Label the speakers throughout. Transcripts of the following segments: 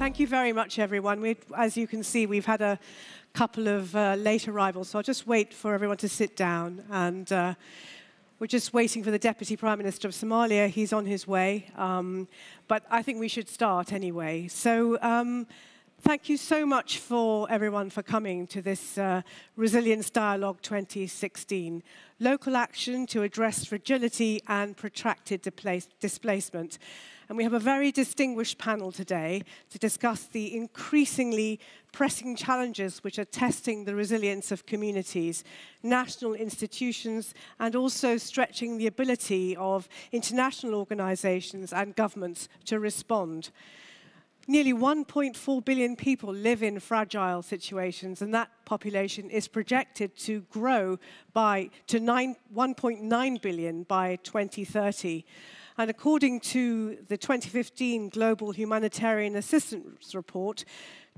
Speaker 1: Thank you very much, everyone. As you can see, we've had a couple of late arrivals, so I'll just wait for everyone to sit down. And we're just waiting for the Deputy Prime Minister of Somalia. He's on his way, but I think we should start anyway. So thank you so much for everyone for coming to this Resilience Dialogue 2016, Local Action to Address Fragility and Protracted Displacement. And we have a very distinguished panel today to discuss the increasingly pressing challenges which are testing the resilience of communities, national institutions, and also stretching the ability of international organizations and governments to respond. Nearly 1.4 billion people live in fragile situations, and that population is projected to grow to 1.9 billion by 2030. And according to the 2015 Global Humanitarian Assistance Report,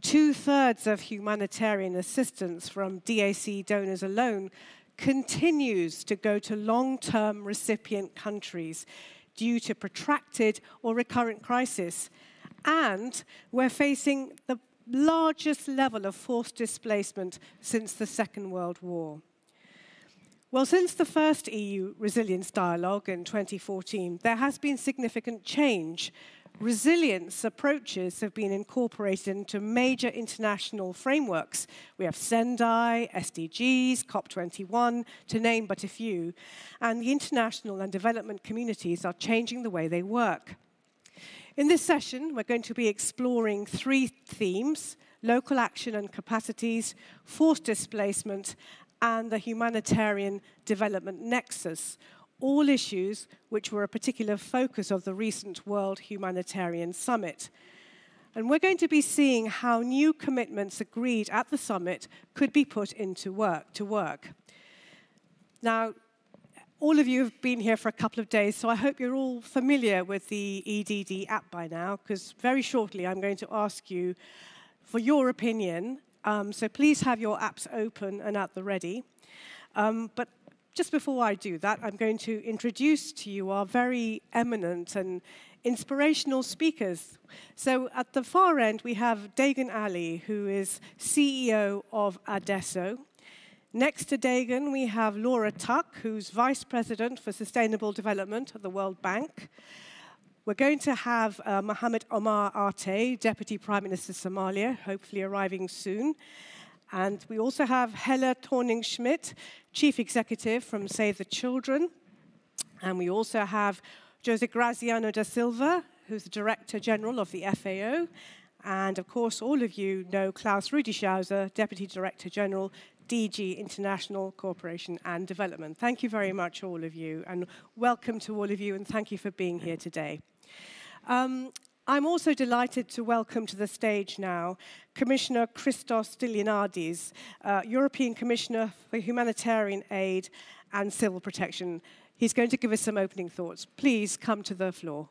Speaker 1: 2/3 of humanitarian assistance from DAC donors alone continues to go to long-term recipient countries due to protracted or recurrent crisis. And we're facing the largest level of forced displacement since the Second World War. Well, since the first EU Resilience Dialogue in 2014, there has been significant change. Resilience approaches have been incorporated into major international frameworks. We have Sendai, SDGs, COP21, to name but a few. And the international and development communities are changing the way they work. In this session, we're going to be exploring 3 themes: local action and capacities, forced displacement, and the humanitarian development nexus, all issues which were a particular focus of the recent World Humanitarian Summit. And we're going to be seeing how new commitments agreed at the summit could be put into work. Now, all of you have been here for a couple of days, so I hope you're all familiar with the EDD app by now, because very shortly I'm going to ask you for your opinion. So please have your apps open and at the ready. But just before I do that, I'm going to introduce to you our very eminent and inspirational speakers. So at the far end, we have Dagan Ali, who is CEO of Adesso. Next to Dagan, we have Laura Tuck, who's Vice President for Sustainable Development at the World Bank. We're going to have Mohamed Omar Ate, Deputy Prime Minister of Somalia, hopefully arriving soon. And we also have Helle Thorning-Schmidt, Chief Executive from Save the Children. And we also have Jose Graziano da Silva, who's the Director General of the FAO. And of course, all of you know Klaus Rudy Shards, Deputy Director General, DG International Cooperation and Development. Thank you very much, all of you, and welcome to all of you, and thank you for being here today. I'm also delighted to welcome to the stage now Commissioner Christos Stylianidis, European Commissioner for Humanitarian Aid and Civil Protection. He's going to give us some opening thoughts. Please come to the floor.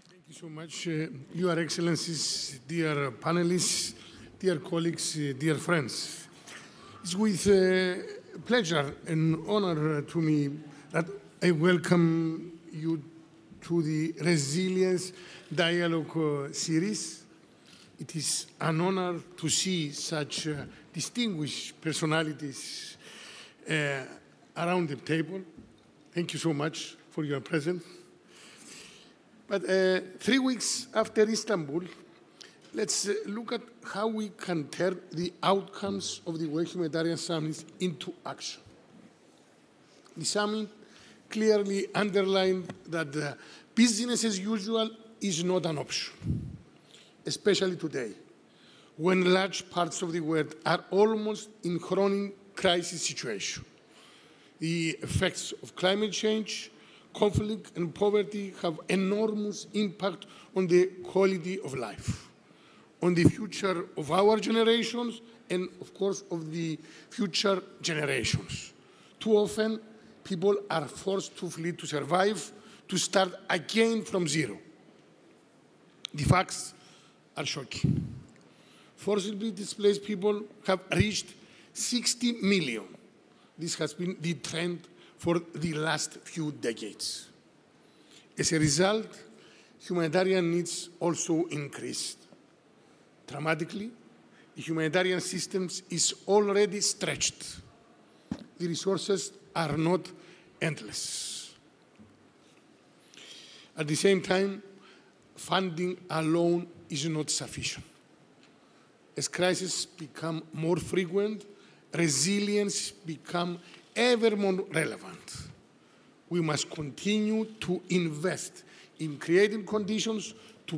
Speaker 2: Thank you so much, Your Excellencies, dear panelists, dear colleagues, dear friends. It's with pleasure and honor to me that I welcome you to the Resilience Dialogue series. It is an honor to see such distinguished personalities around the table. Thank you so much for your presence. But 3 weeks after Istanbul, let's look at how we can turn the outcomes of the World Humanitarian Summit into action. The summit clearly underlined that business as usual is not an option, especially today, when large parts of the world are almost in chronic crisis situation. The effects of climate change, conflict, and poverty have enormous impact on the quality of life, on the future of our generations, and of course of the future generations. Too often, people are forced to flee to survive, to start again from zero. The facts are shocking. Forcibly displaced people have reached 60 million. This has been the trend for the last few decades. As a result, humanitarian needs also increased. Dramatically, the humanitarian system is already stretched. The resources are not endless. At the same time, funding alone is not sufficient. As crises become more frequent, resilience becomes ever more relevant. We must continue to invest in creating conditions to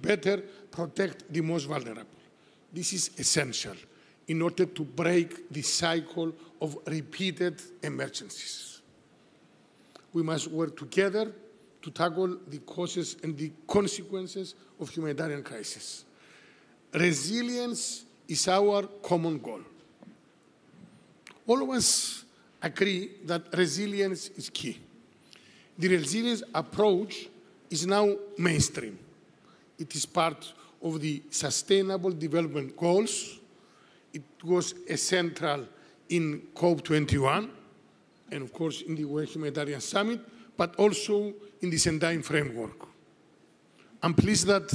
Speaker 2: better protect the most vulnerable. This is essential in order to break the cycle of repeated emergencies. We must work together to tackle the causes and the consequences of humanitarian crisis. Resilience is our common goal. All of us agree that resilience is key. The resilience approach is now mainstream. It is part of the Sustainable Development Goals. It was central in COP21, and of course in the World Humanitarian Summit, but also in the Sendai framework. I'm pleased that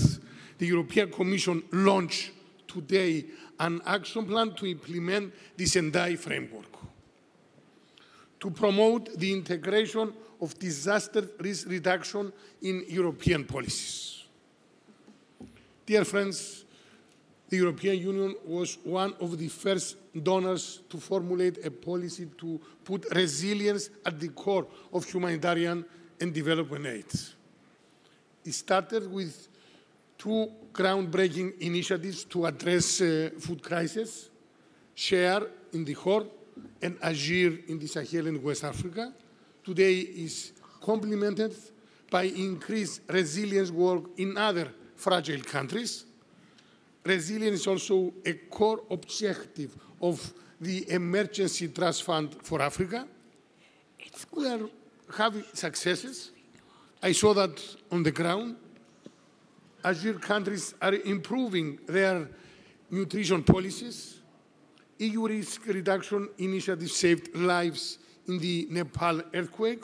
Speaker 2: the European Commission launched today an action plan to implement the Sendai framework, to promote the integration of disaster risk reduction in European policies. Dear friends, the European Union was one of the first donors to formulate a policy to put resilience at the core of humanitarian and development aid. It started with two groundbreaking initiatives to address food crisis, SHARE in the Horn and AGIR in the Sahel and West Africa. Today is complemented by increased resilience work in other fragile countries. Resilience is also a core objective of the Emergency Trust Fund for Africa. We are having successes. I saw that on the ground. AGIR countries are improving their nutrition policies. EU risk reduction initiatives saved lives in the Nepal earthquake.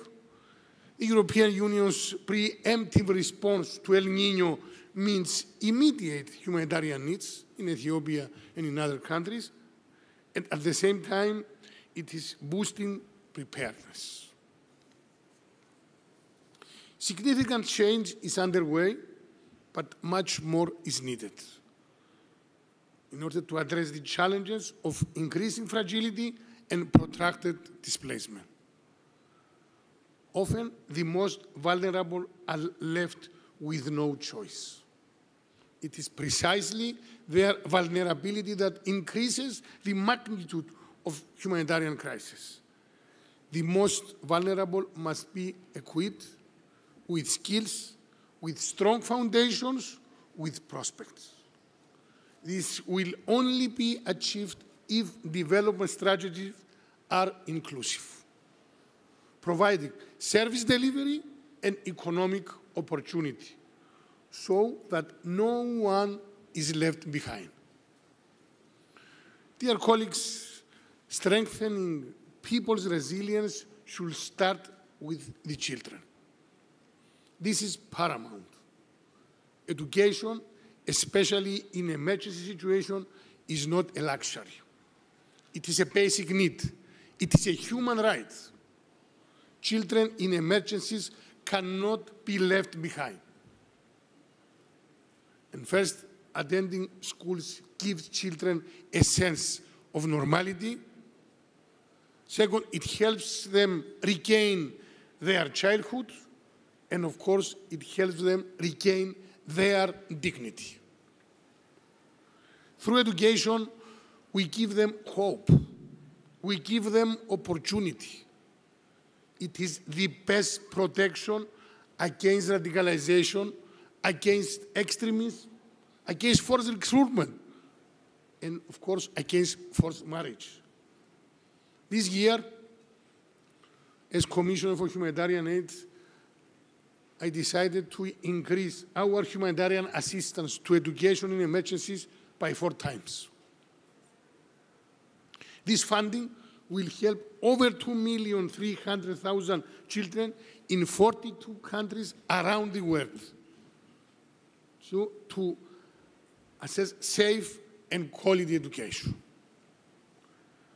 Speaker 2: The European Union's preemptive response to El Niño means immediate humanitarian needs in Ethiopia and in other countries, and at the same time, it is boosting preparedness. Significant change is underway, but much more is needed in order to address the challenges of increasing fragility and protracted displacement. Often, the most vulnerable are left with no choice. It is precisely their vulnerability that increases the magnitude of humanitarian crisis. The most vulnerable must be equipped with skills, with strong foundations, with prospects. This will only be achieved if development strategies are inclusive, providing service delivery and economic opportunity so that no one is left behind. Dear colleagues, strengthening people's resilience should start with the children. This is paramount. Education, especially in emergency situations, is not a luxury. It is a basic need. It is a human right. Children in emergencies cannot be left behind. And first, attending schools gives children a sense of normality. Second, it helps them regain their childhood. And of course, it helps them regain their dignity. Through education, we give them hope. We give them opportunity. It is the best protection against radicalization, against extremism, against forced recruitment, and of course, against forced marriage. This year, as Commissioner for Humanitarian Aid, I decided to increase our humanitarian assistance to education in emergencies by 4 times. This funding will help over 2,300,000 children in 42 countries around the world. So to assess safe and quality education.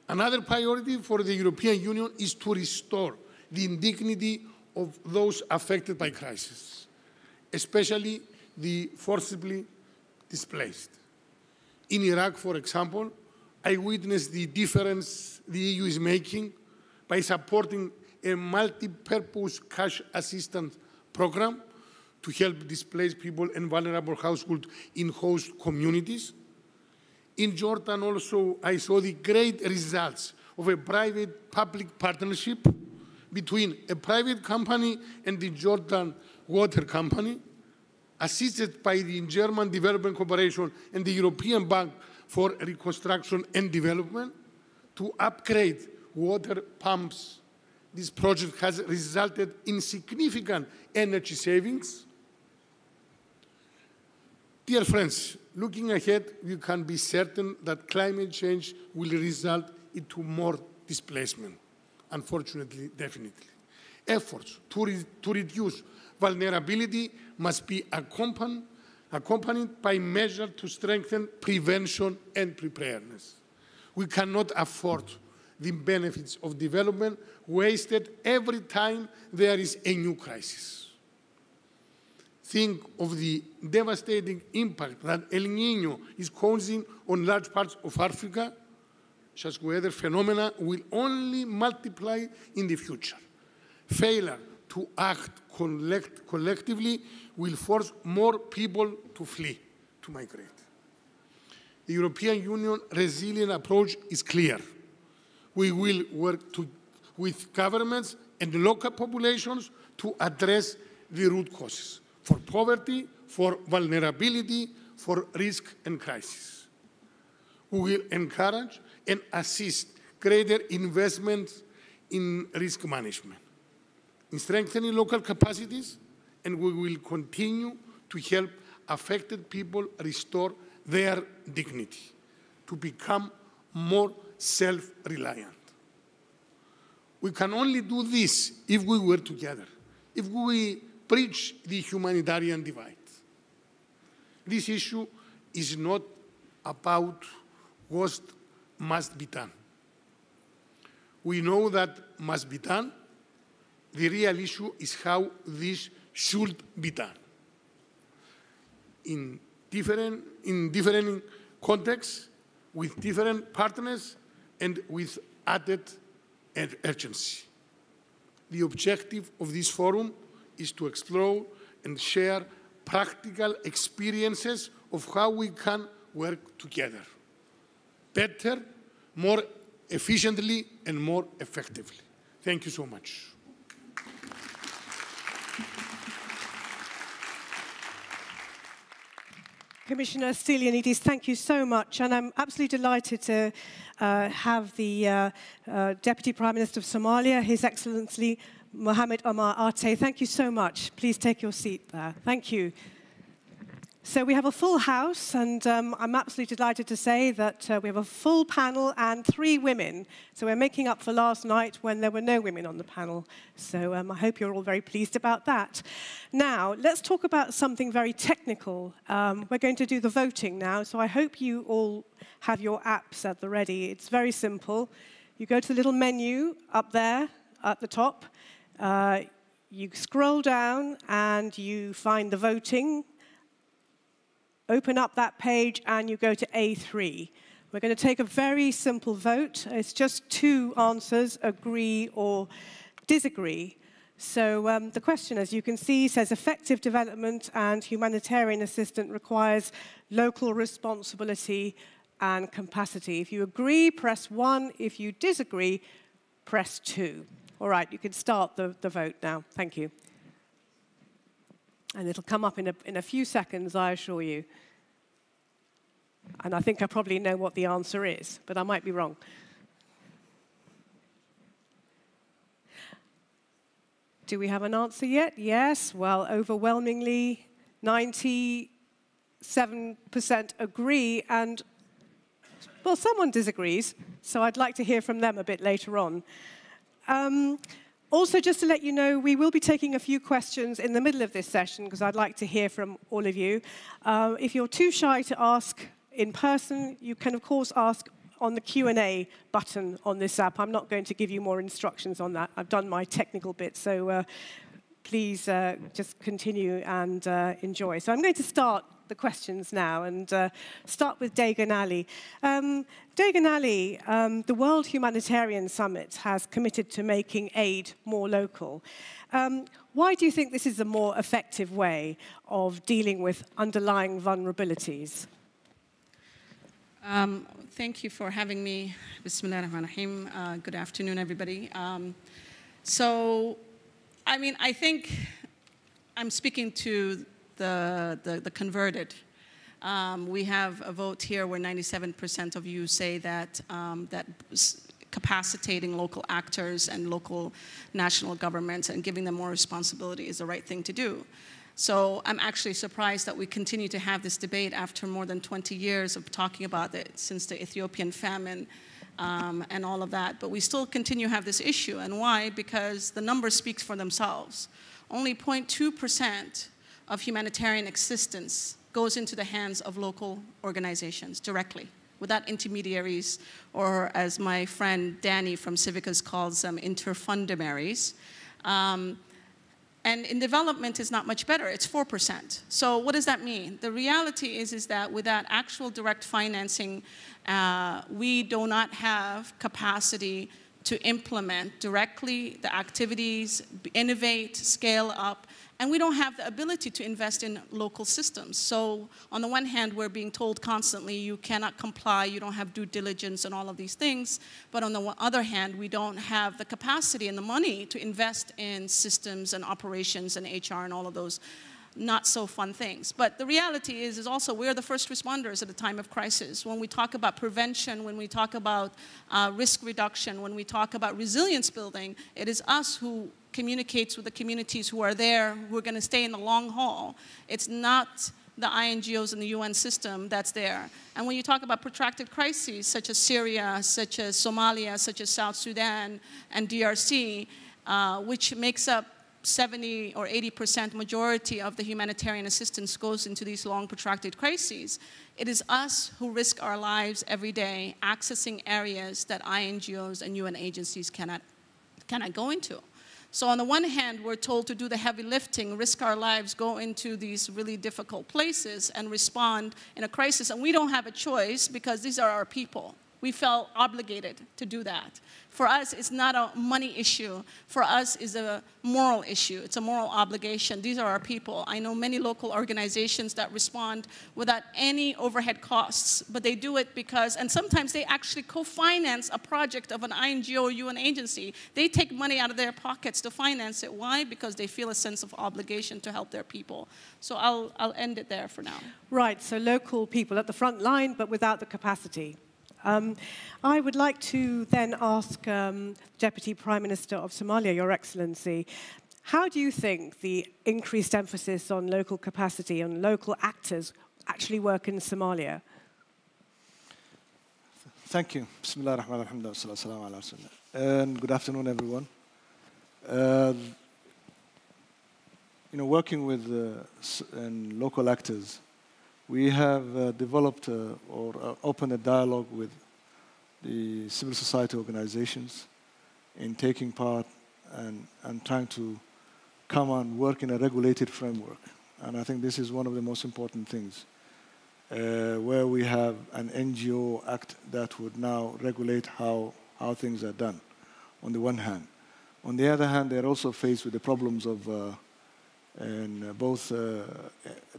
Speaker 2: Another priority for the European Union is to restore the dignity of those affected by crisis, especially the forcibly displaced. In Iraq, for example, I witnessed the difference the EU is making by supporting a multi-purpose cash assistance program to help displaced people and vulnerable households in host communities. In Jordan also, I saw the great results of a private-public partnership between a private company and the Jordan Water Company, assisted by the German Development Corporation and the European Bank for Reconstruction and Development, to upgrade water pumps. This project has resulted in significant energy savings. Dear friends, looking ahead, we can be certain that climate change will result into more displacement. Unfortunately, definitely. Efforts to reduce vulnerability must be accompanied by measures to strengthen prevention and preparedness. We cannot afford the benefits of development wasted every time there is a new crisis. Think of the devastating impact that El Niño is causing on large parts of Africa. Such weather phenomena will only multiply in the future. Failure to act collectively will force more people to flee, to migrate. The European Union resilient approach is clear. We will work with governments and local populations to address the root causes for poverty, for vulnerability, for risk and crisis. We will encourage and assist greater investments in risk management, in strengthening local capacities, and we will continue to help affected people restore their dignity, to become more self-reliant. We can only do this if we work together, if we bridge the humanitarian divide. This issue is not about what must be done. We know that must be done. The real issue is how this should be done. In different contexts, with different partners, and with added urgency. The objective of this forum is to explore and share practical experiences of how we can work together better, more efficiently, and more effectively. Thank you so much.
Speaker 1: Commissioner Stylianides, thank you so much. And I'm absolutely delighted to have the Deputy Prime Minister of Somalia, His Excellency Mohamed Omar Ate. Thank you so much. Please take your seat there. Thank you. So we have a full house, and I'm absolutely delighted to say that we have a full panel and 3 women. So we're making up for last night when there were no women on the panel. So I hope you're all very pleased about that. Now, let's talk about something very technical. We're going to do the voting now, so I hope you all have your apps at the ready. It's very simple. You go to the little menu up there at the top. You scroll down, and you find the voting. Open up that page, and you go to A3. We're going to take a very simple vote. It's just 2 answers, agree or disagree. So the question, as you can see, says effective development and humanitarian assistance requires local responsibility and capacity. If you agree, press 1. If you disagree, press 2. All right, you can start the vote now. Thank you. And it'll come up in a few seconds, I assure you. And I think I probably know what the answer is, but I might be wrong. Do we have an answer yet? Yes. Well, overwhelmingly, 97% agree and Well, someone disagrees, so I'd like to hear from them a bit later on. Also, just to let you know, we will be taking a few questions in the middle of this session, because I'd like to hear from all of you. If you're too shy to ask in person, you can, of course, ask on the Q&A button on this app. I'm not going to give you more instructions on that. I've done my technical bit, so please just continue and enjoy. So I'm going to start the questions now and start with Dagan Ali. Dagan Ali, the World Humanitarian Summit has committed to making aid more local. Why do you think this is a more effective way of dealing with underlying vulnerabilities?
Speaker 3: Thank you for having me. Bismillahirrahmanirrahim. Good afternoon, everybody. I mean, I think I'm speaking to the converted. We have a vote here where 97% of you say that that capacitating local actors and local national governments and giving them more responsibility is the right thing to do. So I'm actually surprised that we continue to have this debate after more than 20 years of talking about it, since the Ethiopian famine and all of that. But we still continue to have this issue. And why? Because the numbers speak for themselves. Only 0.2% of humanitarian assistance goes into the hands of local organizations directly, without intermediaries, or as my friend Danny from Civicus calls them, interfundimaries. And in development, it's not much better. It's 4%. So what does that mean? The reality is that without actual direct financing, we do not have capacity to implement directly the activities, innovate, scale up, and we don't have the ability to invest in local systems. So on the one hand, we're being told constantly, you cannot comply, you don't have due diligence and all of these things. But on the other hand, we don't have the capacity and the money to invest in systems and operations and HR and all of those not so fun things. But the reality is also we're the first responders at a time of crisis. When we talk about prevention, when we talk about risk reduction, when we talk about resilience building, it is us who communicates with the communities who are there, who are going to stay in the long haul. It's not the INGOs and the UN system that's there. And when you talk about protracted crises, such as Syria, such as Somalia, such as South Sudan and DRC, which makes up 70 or 80% majority of the humanitarian assistance goes into these long protracted crises. It is us who risk our lives every day accessing areas that INGOs and UN agencies cannot go into. So on the one hand, we're told to do the heavy lifting, risk our lives, go into these really difficult places and respond in a crisis. And we don't have a choice because these are our people. We felt obligated to do that. For us, it's not a money issue. For us, it's a moral issue. It's a moral obligation. These are our people. I know many local organizations that respond without any overhead costs, but they do it because, and sometimes they actually co-finance a project of an INGO or UN agency. They take money out of their pockets to finance it. Why? Because they feel a sense of obligation to help their people. So I'll end it there for now.
Speaker 1: Right, so local people at the front line, but without the capacity. I would like to then ask Deputy Prime Minister of Somalia, Your Excellency, how do you think the increased emphasis on local capacity, on local actors, actually work in Somalia?
Speaker 4: Thank you. Bismillah ar-Rahman ar-Rahim. And good afternoon, everyone. Working with local actors, we have developed or opened a dialogue with the civil society organizations in taking part and trying to come and work in a regulated framework. And I think this is one of the most important things, where we have an NGO act that would now regulate how things are done, on the one hand. On the other hand, they're also faced with the problems of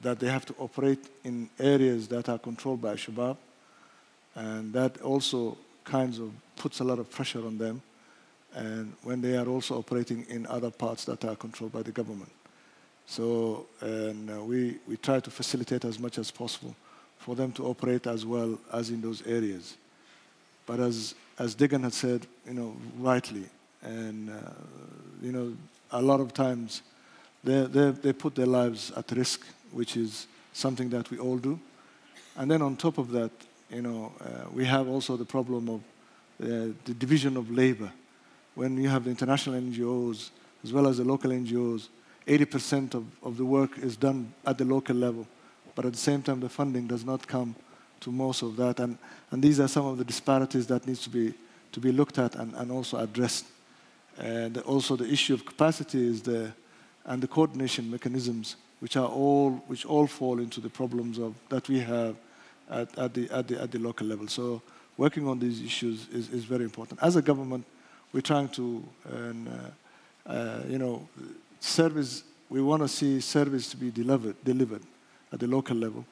Speaker 4: that they have to operate in areas that are controlled by Shabab, and that also kinds of puts a lot of pressure on them, and when they are also operating in other parts that are controlled by the government. So we try to facilitate as much as possible for them to operate as well as in those areas. But as Dagan had said, rightly, and a lot of times they put their lives at risk, which is something that we all do. And then on top of that, we have also the problem of the division of labor. When you have the international NGOs as well as the local NGOs, 80% of the work is done at the local level, but at the same time the funding does not come to most of that, and these are some of the disparities that needs to be looked at and also addressed. And also the issue of capacity and the coordination mechanisms, which all fall into the problems that we have at the local level. So working on these issues is very important. As a government, we're trying to, we want to see service to be delivered at the local level.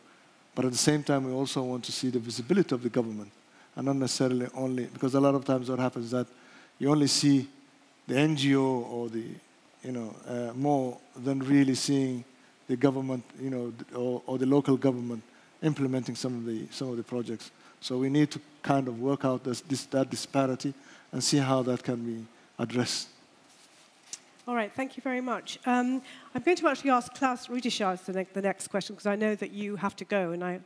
Speaker 4: But at the same time, we also want to see the visibility of the government, and not necessarily only, because a lot of times what happens is that you only see the NGO or the, more than really seeing the government, or the local government implementing some of the projects. So we need to kind of work out that disparity and see how that can be addressed.
Speaker 1: All right, thank you very much. I'm going to actually ask Rudy Shards the next question, because I know that you have to go, and I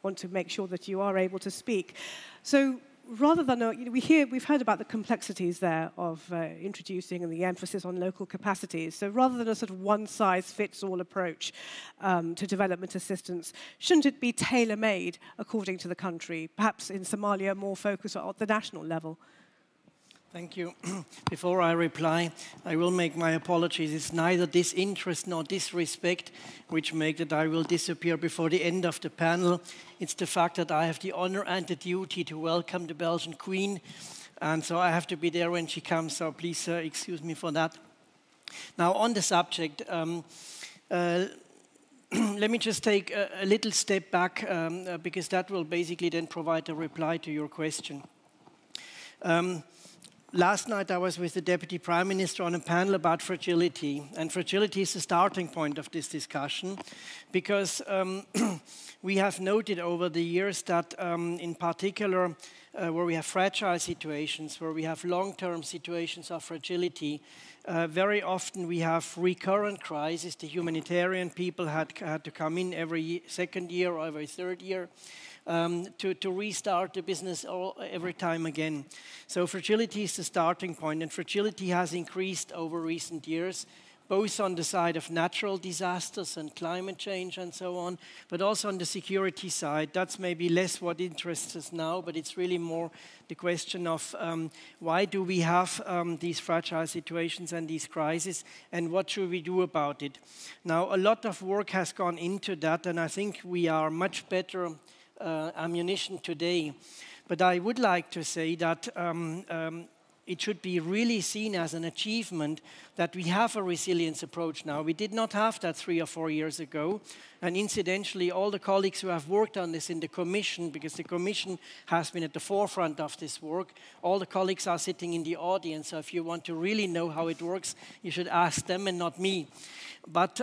Speaker 1: want to make sure that you are able to speak. So rather than, we've heard about the complexities there of introducing and the emphasis on local capacities. So rather than a sort of one-size-fits-all approach to development assistance, shouldn't it be tailor-made according to the country? Perhaps in Somalia, more focus at the national level.
Speaker 5: Thank you. Before I reply, I will make my apologies. It's neither disinterest nor disrespect which make that I will disappear before the end of the panel. It's the fact that I have the honor and the duty to welcome the Belgian Queen, and so I have to be there when she comes, so please excuse me for that. Now, on the subject, let me just take a little step back, because that will basically then provide a reply to your question. Last night I was with the Deputy Prime Minister on a panel about fragility, and fragility is the starting point of this discussion, because we have noted over the years that in particular where we have fragile situations, where we have long-term situations of fragility, very often we have recurrent crises. The humanitarian people had to come in every second year or every third year. To restart the business every time again. So fragility is the starting point, and fragility has increased over recent years, both on the side of natural disasters and climate change and so on, but also on the security side. That's maybe less what interests us now, but it's really more the question of why do we have these fragile situations and these crises, and what should we do about it? Now, a lot of work has gone into that, and I think we are much better ammunition today. But I would like to say that it should be really seen as an achievement that we have a resilience approach now. We did not have that 3 or 4 years ago. And incidentally, all the colleagues who have worked on this in the Commission, because the Commission has been at the forefront of this work, all the colleagues are sitting in the audience. So if you want to really know how it works, you should ask them and not me. But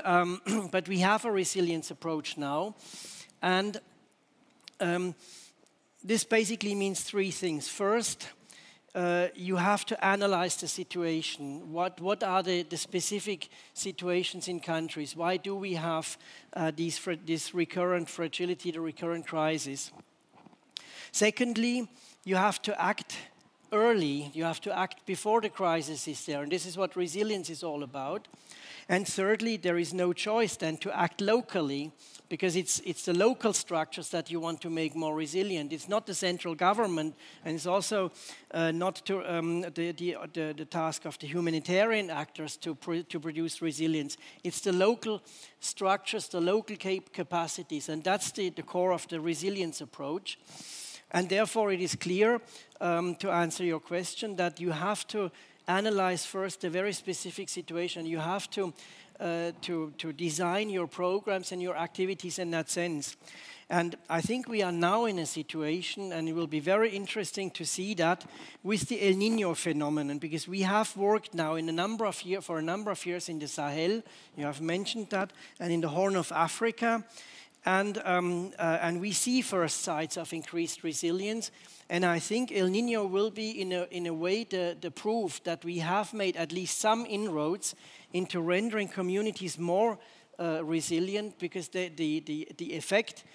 Speaker 5: we have a resilience approach now. And this basically means 3 things. First, you have to analyze the situation. What are the specific situations in countries? Why do we have this recurrent fragility, the recurrent crisis? Secondly, you have to act early. You have to act before the crisis is there. And this is what resilience is all about. And thirdly, there is no choice then to act locally, because it's the local structures that you want to make more resilient. It's not the central government, and it's also not the task of the humanitarian actors to produce resilience. It's the local structures, the local capacities, and that's the core of the resilience approach. And therefore, it is clear, to answer your question, that you have to analyze first a very specific situation. You have to design your programs and your activities in that sense. And I think we are now in a situation, and it will be very interesting to see that with the El Niño phenomenon, because we have worked now for a number of years in the Sahel, you have mentioned that, and in the Horn of Africa, and we see first signs of increased resilience. And I think El Niño will be, in a way, the proof that we have made at least some inroads into rendering communities more resilient, because the effect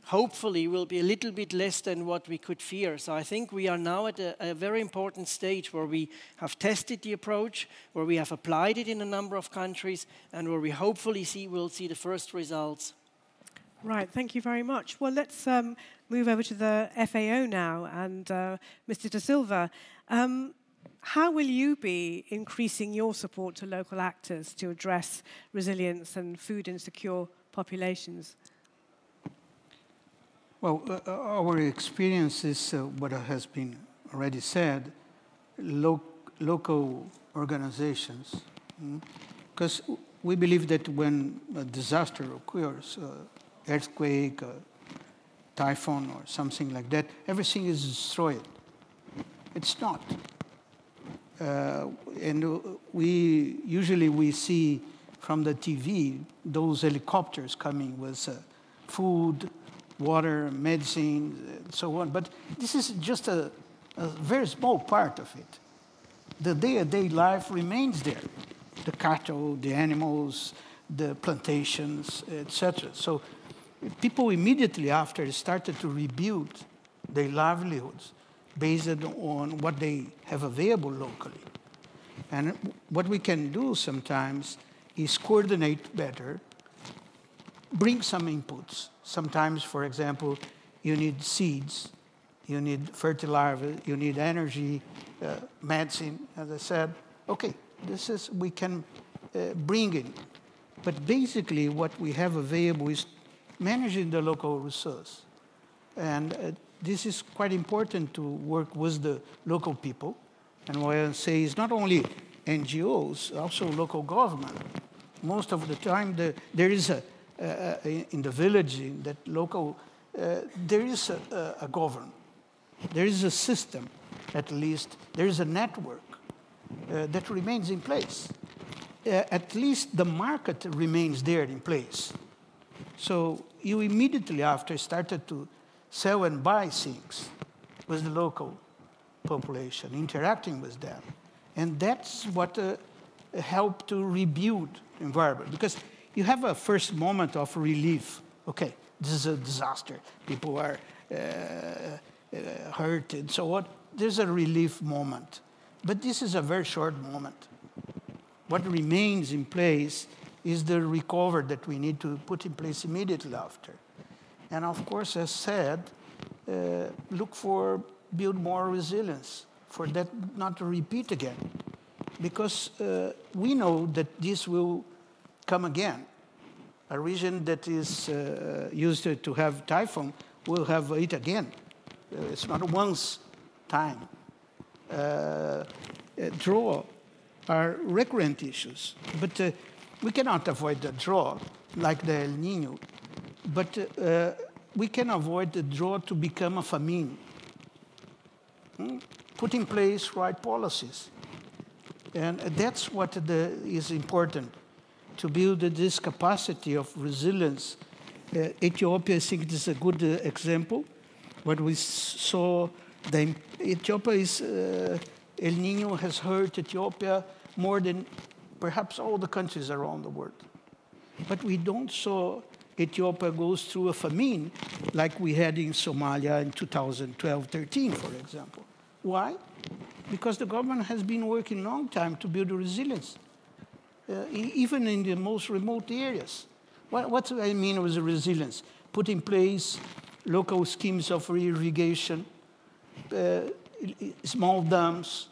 Speaker 5: hopefully will be a little bit less than what we could fear. So I think we are now at a very important stage where we have tested the approach, where we have applied it in a number of countries, and where we hopefully will see the first results.
Speaker 1: Right, thank you very much. Well, let's move over to the FAO now, and Mr. Da Silva. How will you be increasing your support to local actors to address resilience and food insecure populations?
Speaker 6: Well, our experience is what has been already said, local organizations. Because we believe that when a disaster occurs, earthquake, typhoon, or something like that, everything is destroyed. It's not. And usually we see from the TV those helicopters coming with food, water, medicine, and so on. But this is just a very small part of it. The day-to-day life remains there. The cattle, the animals, the plantations, etc. So people immediately after started to rebuild their livelihoods based on what they have available locally. And what we can do sometimes is coordinate better, bring some inputs. Sometimes, for example, you need seeds, you need fertilizer, you need energy, medicine, as I said. Okay, we can bring in. But basically what we have available is managing the local resource. And this is quite important to work with the local people. And what I say is not only NGOs, also local government. Most of the time there is in the village, in that local, there is a government. There is a system, at least. There is a network that remains in place. At least the market remains there in place. So you immediately after started to sell and buy things with the local population, interacting with them. And that's what helped to rebuild the environment. Because you have a first moment of relief. Okay, this is a disaster. People are hurt and so on. There's a relief moment. But this is a very short moment. What remains in place is the recovery that we need to put in place immediately after. And of course, as said, build more resilience for that not to repeat again. Because we know that this will come again. A region that is used to have typhoon will have it again. It's not once time. Drought are recurrent issues, but we cannot avoid the drought like the El Niño, but we can avoid the drought to become a famine. Put in place right policies. And that's what is important, to build this capacity of resilience. Ethiopia, I think, is a good example. What we saw, Ethiopia is, El Niño has hurt Ethiopia more than perhaps all the countries around the world. But we don't saw Ethiopia goes through a famine like we had in Somalia in 2012-13, for example. Why? Because the government has been working a long time to build resilience, even in the most remote areas. What do I mean with resilience? Put in place local schemes of irrigation, small dams,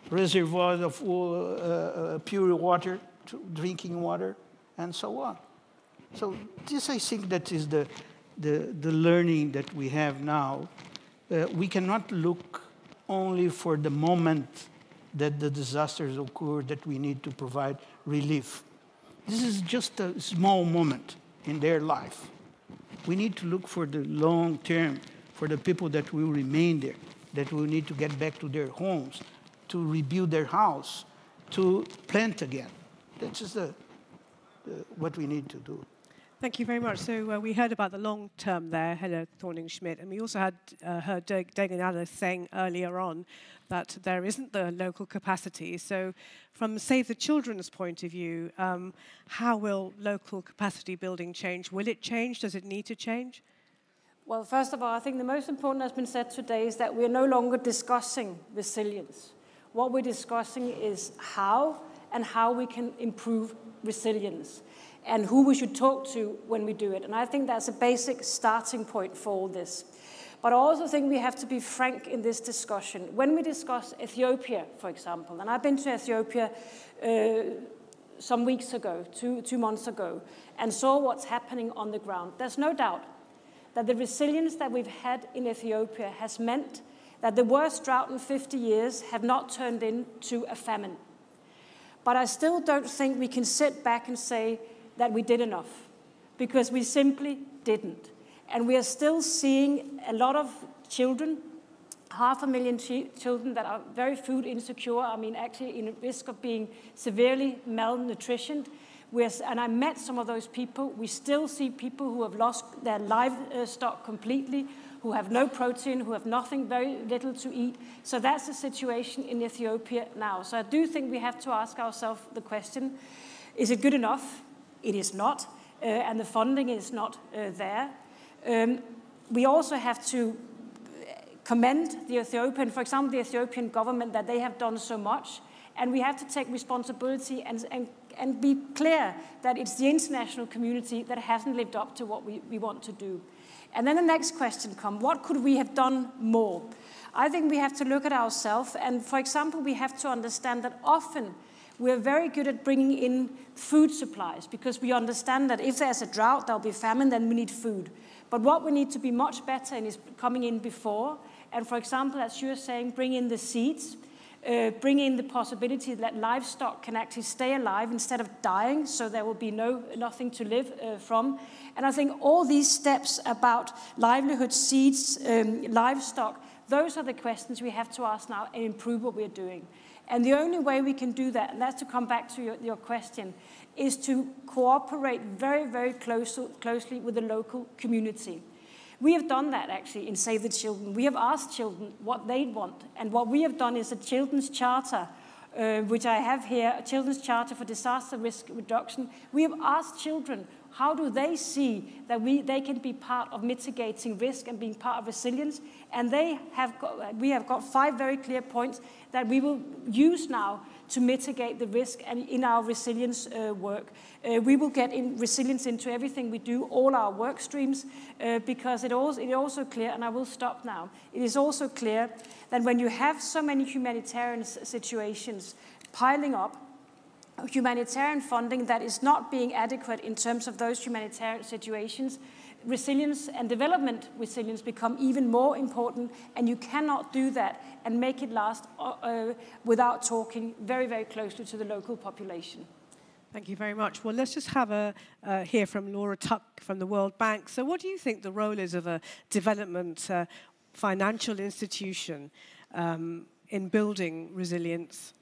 Speaker 6: reservoirs of pure water, drinking water, and so on. So this, I think, that is the learning that we have now. We cannot look only for the moment that the disasters occur that we need to provide relief. This is just a small moment in their life. We need to look for the long term, for the people that will remain there, that will need to get back to their homes, to rebuild their house, to plant again. That's just what we need to do.
Speaker 1: Thank you very much. So we heard about the long term there, Helle Thorning-Schmidt, and we also had heard Dagan Alice saying earlier on that there isn't the local capacity. So from Save the Children's point of view, how will local capacity building change? Will it change? Does it need to change?
Speaker 7: Well, first of all, I think the most important has been said today is that we are no longer discussing resilience. What we're discussing is how we can improve resilience and who we should talk to when we do it. And I think that's a basic starting point for all this. But I also think we have to be frank in this discussion. When we discuss Ethiopia, for example, and I've been to Ethiopia some weeks ago, two months ago, and saw what's happening on the ground, there's no doubt that the resilience that we've had in Ethiopia has meant that the worst drought in 50 years have not turned into a famine. But I still don't think we can sit back and say that we did enough, because we simply didn't. And we are still seeing a lot of children, 500,000 children that are very food insecure, I mean actually in risk of being severely malnutritioned. And I met some of those people. We still see people who have lost their livestock completely, who have no protein, who have nothing, very little to eat. So that's the situation in Ethiopia now. So I do think we have to ask ourselves the question, is it good enough? It is not, and the funding is not there. We also have to commend the Ethiopian, for example, the Ethiopian government, that they have done so much. And we have to take responsibility and be clear that it's the international community that hasn't lived up to what we want to do. And then the next question comes, what could we have done more? I think we have to look at ourselves, and for example, we have to understand that often we're very good at bringing in food supplies, because we understand that if there's a drought, there'll be famine, then we need food. But what we need to be much better in is coming in before, and for example, as you're saying, bring in the seeds, bring in the possibility that livestock can actually stay alive instead of dying, so there will be nothing to live from. And I think all these steps about livelihood, seeds, livestock, those are the questions we have to ask now and improve what we're doing. And the only way we can do that, and that's to come back to your question, is to cooperate very, very closely with the local community. We have done that, actually, in Save the Children. We have asked children what they want. And what we have done is a children's charter, which I have here, a children's charter for disaster risk reduction. We have asked children, how do they see that they can be part of mitigating risk and being part of resilience? And we have got 5 very clear points that we will use now to mitigate the risk and in our resilience work. We will get resilience into everything we do, all our work streams, because it is also clear, and I will stop now, it is also clear that when you have so many humanitarian situations piling up, humanitarian funding that is not being adequate in terms of those humanitarian situations, resilience and development resilience become even more important, and you cannot do that and make it last without talking very, very closely to the local population.
Speaker 1: Thank you very much. Well, let's just have hear from Laura Tuck from the World Bank. So what do you think the role is of a development financial institution in building resilience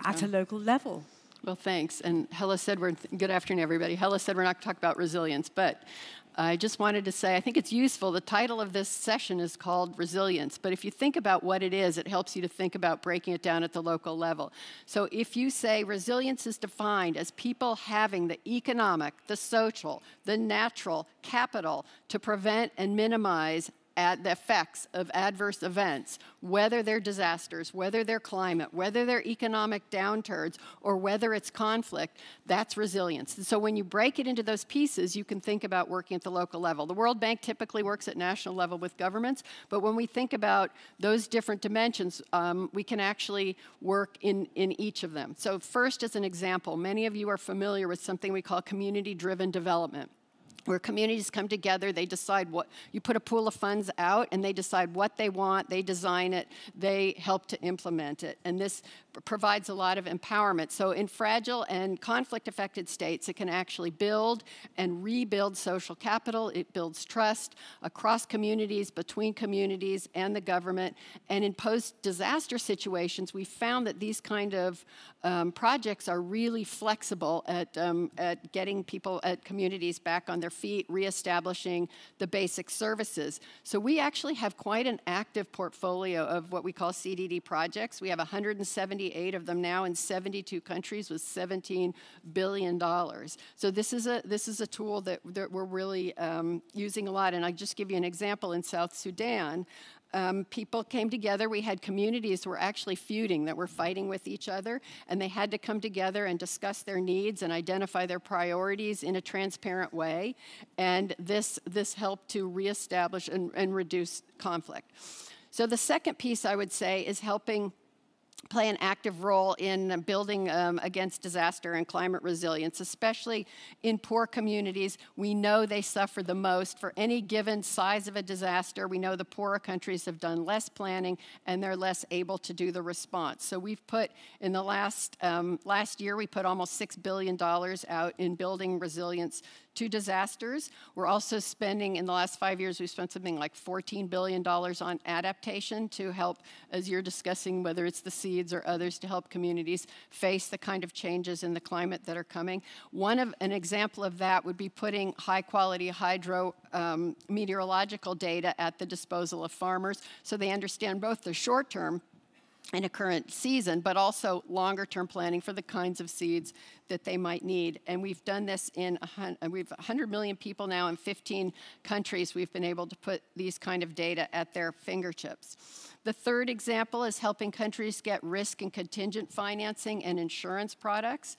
Speaker 1: at a local level?
Speaker 8: Well, thanks. And Hella said good afternoon, everybody. Hella said we're not going to talk about resilience, but I just wanted to say I think it's useful. The title of this session is called Resilience, but if you think about what it is, it helps you to think about breaking it down at the local level. So if you say resilience is defined as people having the economic, the social, the natural capital to prevent and minimize the effects of adverse events, whether they're disasters, whether they're climate, whether they're economic downturns, or whether it's conflict, that's resilience. And so when you break it into those pieces, you can think about working at the local level. The World Bank typically works at national level with governments, but when we think about those different dimensions, we can actually work in each of them. So first, as an example, many of you are familiar with something we call community-driven development, where communities come together, they decide what, you put a pool of funds out and they decide what they want, they design it, they help to implement it. And this provides a lot of empowerment. So in fragile and conflict-affected states, it can actually build and rebuild social capital. It builds trust across communities, between communities and the government. And in post-disaster situations, we found that these kind of projects are really flexible at getting people, at communities back on their feet, reestablishing the basic services. So we actually have quite an active portfolio of what we call CDD projects. We have 170 78 of them now in 72 countries with $17 billion. So this is a tool that we're really using a lot. And I'll just give you an example. In South Sudan, people came together. We had communities who were actually feuding, that were fighting with each other, and they had to come together and discuss their needs and identify their priorities in a transparent way. And this helped to reestablish and reduce conflict. So the second piece, I would say, is helping play an active role in building against disaster and climate resilience, especially in poor communities. We know they suffer the most. For any given size of a disaster, we know the poorer countries have done less planning and they're less able to do the response. So we've put, in the last year, we put almost $6 billion out in building resilience to disasters. We're also spending, in the last 5 years, we've spent something like $14 billion on adaptation to help, as you're discussing, whether it's the seeds or others, to help communities face the kind of changes in the climate that are coming. An example of that would be putting high-quality hydro meteorological data at the disposal of farmers so they understand both the short-term in a current season, but also longer-term planning for the kinds of seeds that they might need. And we've done this we've 100 million people now in 15 countries. We've been able to put these kind of data at their fingertips. The third example is helping countries get risk and contingent financing and insurance products.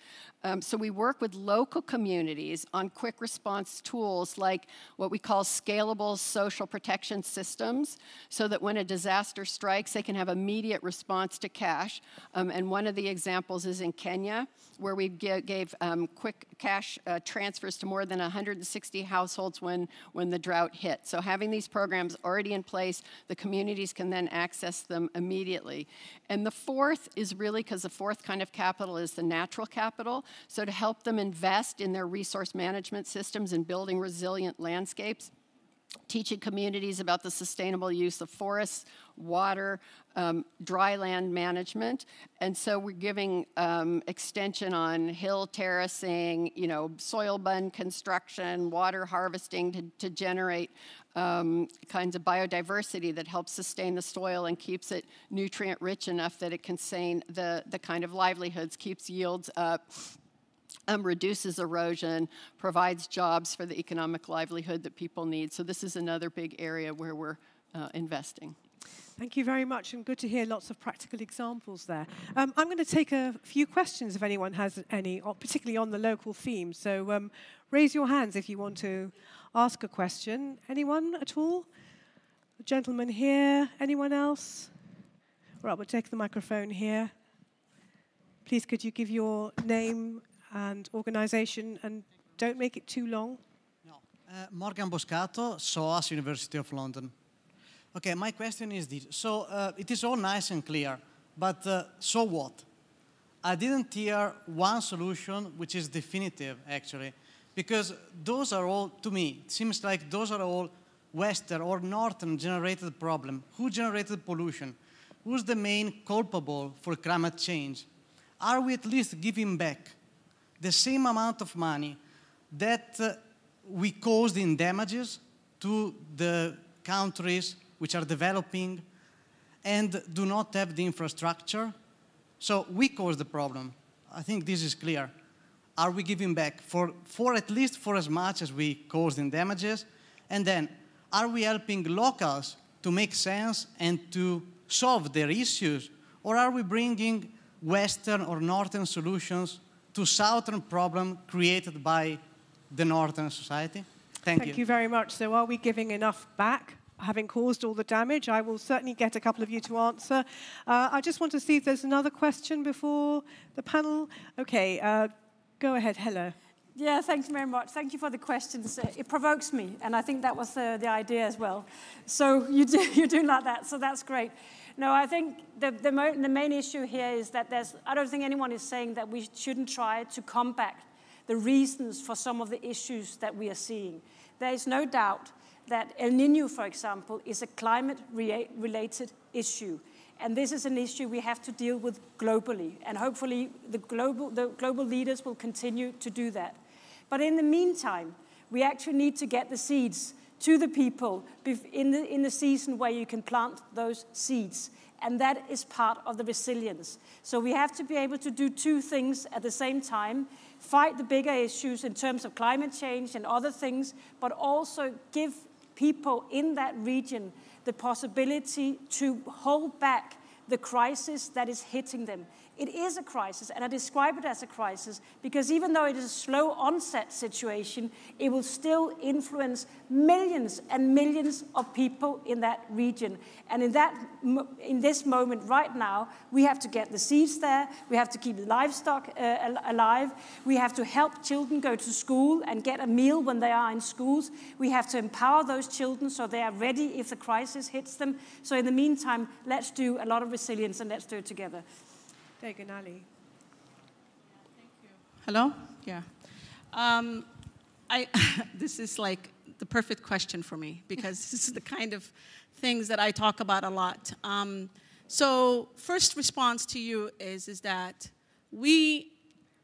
Speaker 8: So we work with local communities on quick response tools like what we call scalable social protection systems, so that when a disaster strikes, they can have immediate response to cash. And one of the examples is in Kenya, where we gave quick cash transfers to more than 160 households when the drought hit. So having these programs already in place, the communities can then access them immediately. And the fourth is really, because the fourth kind of capital is the natural capital, so to help them invest in their resource management systems and building resilient landscapes, teaching communities about the sustainable use of forests, water, dry land management. And so we're giving extension on hill terracing, soil bund construction, water harvesting to generate kinds of biodiversity that helps sustain the soil and keeps it nutrient rich enough that it can sustain the kind of livelihoods, keeps yields up, reduces erosion, provides jobs for the economic livelihood that people need. So this is another big area where we're investing.
Speaker 1: Thank you very much, and good to hear lots of practical examples there. I'm going to take a few questions if anyone has any, particularly on the local theme. So raise your hands if you want to ask a question. Anyone at all? The gentleman here. Anyone else? All right, we'll take the microphone here. Please, could you give your name and organization, and don't make it too long?
Speaker 9: No. Morgan Boscato, SOAS, University of London. Okay, my question is this. So it is all nice and clear, but so what? I didn't hear one solution which is definitive, actually, because those are all, to me, it seems like those are all Western or Northern generated problems. Who generated pollution? Who's the main culpable for climate change? Are we at least giving back the same amount of money that we caused in damages to the countries which are developing and do not have the infrastructure? So we caused the problem. I think this is clear. Are we giving back for at least for as much as we caused in damages? And then, are we helping locals to make sense and to solve their issues? Or are we bringing Western or Northern solutions to Southern problem created by the Northern society? Thank you.
Speaker 1: Thank you very much. So are we giving enough back, having caused all the damage? I will certainly get a couple of you to answer. I just want to see if there's another question before the panel. Okay, go ahead, Helle.
Speaker 7: Yeah, thanks very much. Thank you for the questions. It provokes me, and I think that was the idea as well. So you're doing like that, so that's great. No, I think the main issue here is that I don't think anyone is saying that we shouldn't try to combat the reasons for some of the issues that we are seeing. There is no doubt that El Niño, for example, is a climate-related issue. And this is an issue we have to deal with globally. And hopefully the global leaders will continue to do that. But in the meantime, we actually need to get the seeds to the people in the season where you can plant those seeds. And that is part of the resilience. So we have to be able to do two things at the same time: fight the bigger issues in terms of climate change and other things, but also give people in that region the possibility to hold back the crisis that is hitting them. It is a crisis, and I describe it as a crisis because even though it is a slow onset situation, it will still influence millions and millions of people in that region. And in this moment right now, we have to get the seeds there, we have to keep livestock alive, we have to help children go to school and get a meal when they are in schools, we have to empower those children so they are ready if the crisis hits them. So in the meantime, let's do a lot of resilience and let's do it together.
Speaker 1: Thank
Speaker 3: you. Hello? Yeah. This is like the perfect question for me because this is the kind of things that I talk about a lot. So first response to you is that we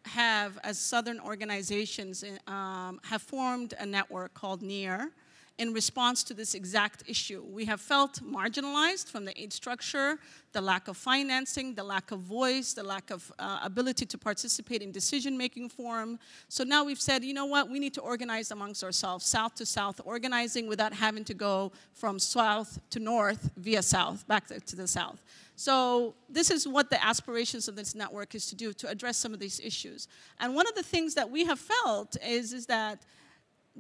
Speaker 3: have, as Southern organizations, have formed a network called NEAR in response to this exact issue. We have felt marginalized from the aid structure, the lack of financing, the lack of voice, the lack of ability to participate in decision-making forum. So now we've said, you know what, we need to organize amongst ourselves, south to south, organizing without having to go from south to north via south, back to the south. So this is what the aspirations of this network is to do, to address some of these issues. And one of the things that we have felt is that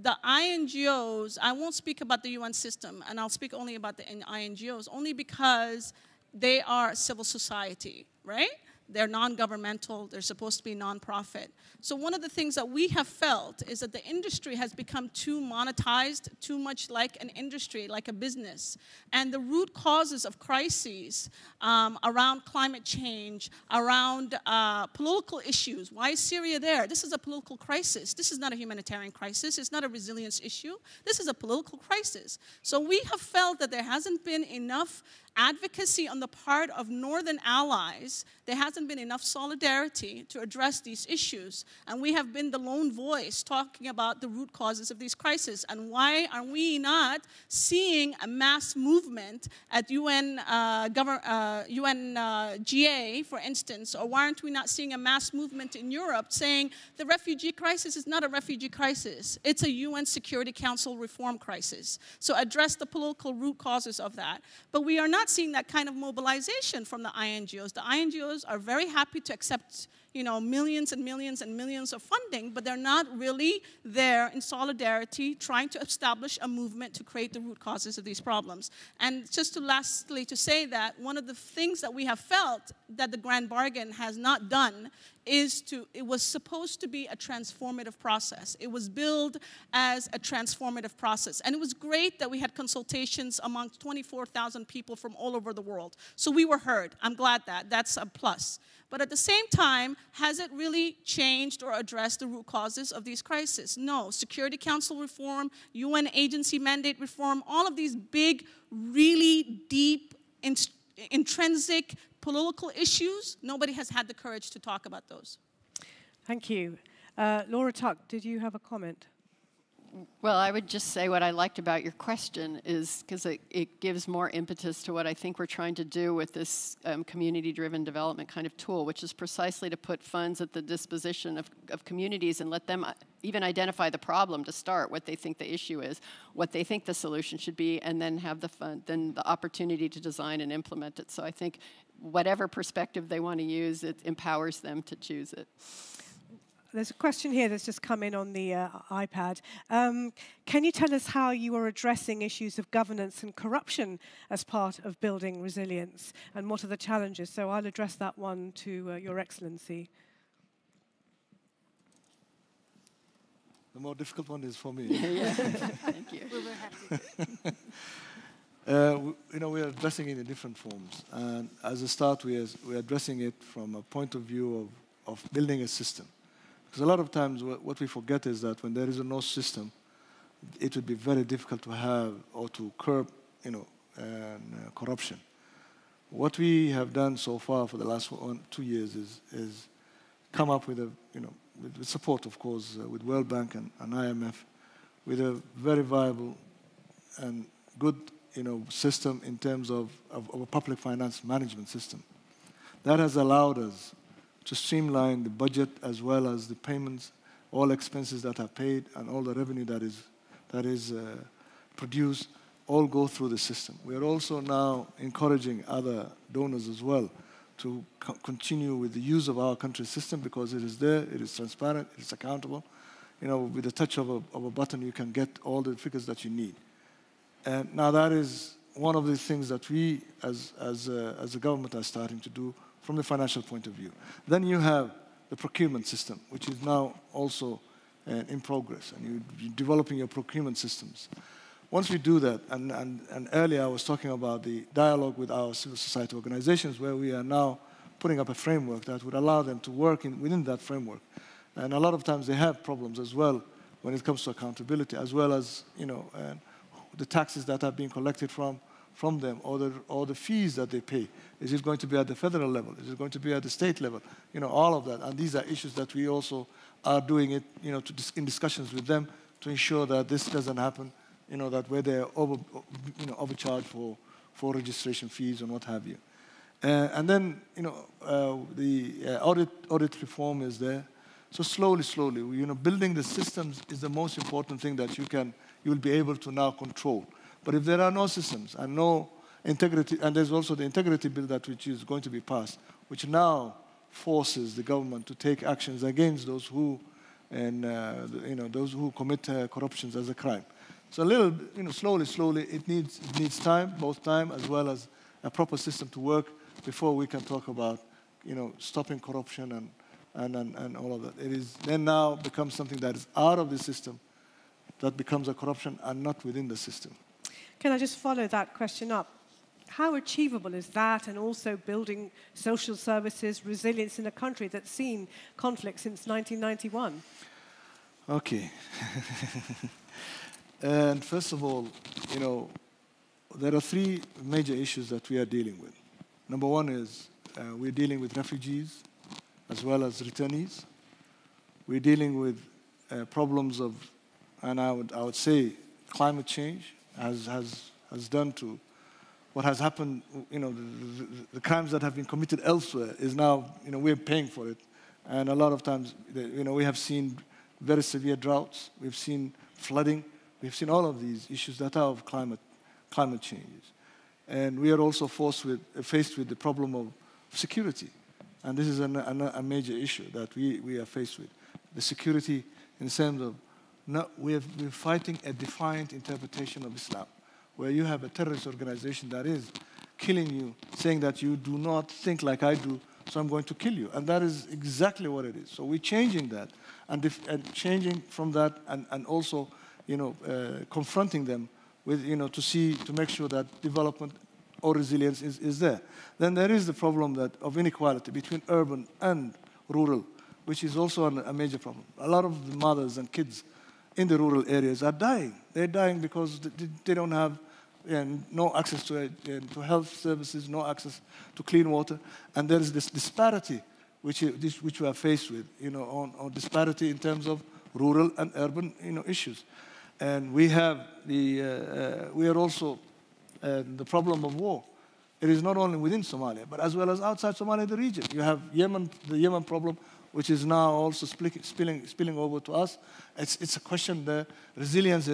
Speaker 3: the INGOs, I won't speak about the UN system, and I'll speak only about the INGOs, only because they are civil society, right? They're non-governmental, they're supposed to be non-profit. So one of the things that we have felt is that the industry has become too monetized, too much like an industry, like a business. And the root causes of crises around climate change, around political issues. Why is Syria there? This is a political crisis. This is not a humanitarian crisis. It's not a resilience issue. This is a political crisis. So we have felt that there hasn't been enough advocacy on the part of northern allies. There hasn't been enough solidarity to address these issues. And we have been the lone voice talking about the root causes of these crises. And why are we not seeing a mass movement at UNGA, for instance, or why aren't we not seeing a mass movement in Europe saying the refugee crisis is not a refugee crisis, it's a UN Security Council reform crisis. So address the political root causes of that. But we are not seeing that kind of mobilization from the INGOs. The INGOs are very happy to accept, you know, millions and millions and millions of funding, but they're not really there in solidarity trying to establish a movement to create the root causes of these problems. And just to lastly to say that one of the things that we have felt that the Grand Bargain has not done is it was supposed to be a transformative process. It was billed as a transformative process. And it was great that we had consultations amongst 24,000 people from all over the world. So we were heard. I'm glad that's a plus. But at the same time, has it really changed or addressed the root causes of these crises? No. Security Council reform, UN agency mandate reform, all of these big, really deep, intrinsic political issues, nobody has had the courage to talk about those.
Speaker 1: Thank you. Laura Tuck, did you have a comment?
Speaker 8: Well, I would just say what I liked about your question is because it gives more impetus to what I think we're trying to do with this community-driven development kind of tool, which is precisely to put funds at the disposition of communities and let them even identify the problem to start, what they think the issue is, what they think the solution should be, and then have the opportunity to design and implement it. So I think whatever perspective they want to use, it empowers them to choose it.
Speaker 1: There's a question here that's just come in on the iPad. Can you tell us how you are addressing issues of governance and corruption as part of building resilience, and what are the challenges? So I'll address that one to Your Excellency.
Speaker 4: The more difficult one is for me.
Speaker 8: Yeah. Thank you.
Speaker 7: We were happy.
Speaker 4: You know, we are addressing it in different forms. And as a start, we are addressing it from a point of view of building a system. Because a lot of times what we forget is that when there is no system, it would be very difficult to have or to curb, you know, corruption. What we have done so far for the last 2 years is come up with with support, of course, with World Bank and IMF, with a very viable and good system in terms of a public finance management system. That has allowed us to streamline the budget as well as the payments, all expenses that are paid, and all the revenue that is produced, all go through the system. We are also now encouraging other donors as well to continue with the use of our country's system, because it is there, it is transparent, it is accountable. With the touch of a button, you can get all the figures that you need. And now that is one of the things that we, as a government, are starting to do from the financial point of view. Then you have the procurement system, which is now also in progress, and you're developing your procurement systems. Once we do that, and earlier I was talking about the dialogue with our civil society organizations, where we are now putting up a framework that would allow them to work within that framework. And a lot of times they have problems as well when it comes to accountability, as well as the taxes that are being collected from them, or the fees that they pay. Is it going to be at the federal level? Is it going to be at the state level? All of that. And these are issues that we also are doing it, in discussions with them to ensure that this doesn't happen, that where they're overcharged for registration fees and what have you. And then, the audit reform is there. So slowly, building the systems is the most important thing that you will be able to now control. But if there are no systems and no integrity, and there's also the integrity bill which is going to be passed, which now forces the government to take actions against those who, those who commit corruptions as a crime. So slowly, it needs time, both time as well as a proper system to work before we can talk about, stopping corruption and all of that. It is then now becomes something that is out of the system that becomes a corruption and not within the system.
Speaker 1: Can I just follow that question up? How achievable is that, and also building social services, resilience in a country that's seen conflict since 1991?
Speaker 4: Okay. And first of all, there are three major issues that we are dealing with. Number one is we're dealing with refugees as well as returnees. We're dealing with problems of, and I would say, climate change has done to what has happened. The crimes that have been committed elsewhere is now, we're paying for it. And a lot of times, we have seen very severe droughts. We've seen flooding. We've seen all of these issues that are of climate changes. And we are also faced with the problem of security. And this is a major issue that we are faced with. The security in terms of, we're fighting a defiant interpretation of Islam, where you have a terrorist organization that is killing you, saying that you do not think like I do, so I'm going to kill you. And that is exactly what it is. So we're changing that, and changing from that, and also, confronting them with, to make sure that development or resilience is there. Then there is the problem of inequality between urban and rural, which is also a major problem. A lot of the mothers and kids in the rural areas are dying. They're dying because they don't have no access to health services, no access to clean water, and there is this disparity which we are faced with, on disparity in terms of rural and urban, issues. And we have we are also the problem of war. It is not only within Somalia, but as well as outside Somalia, the region. You have the Yemen problem, which is now also spilling over to us. It's a question there. Resilience,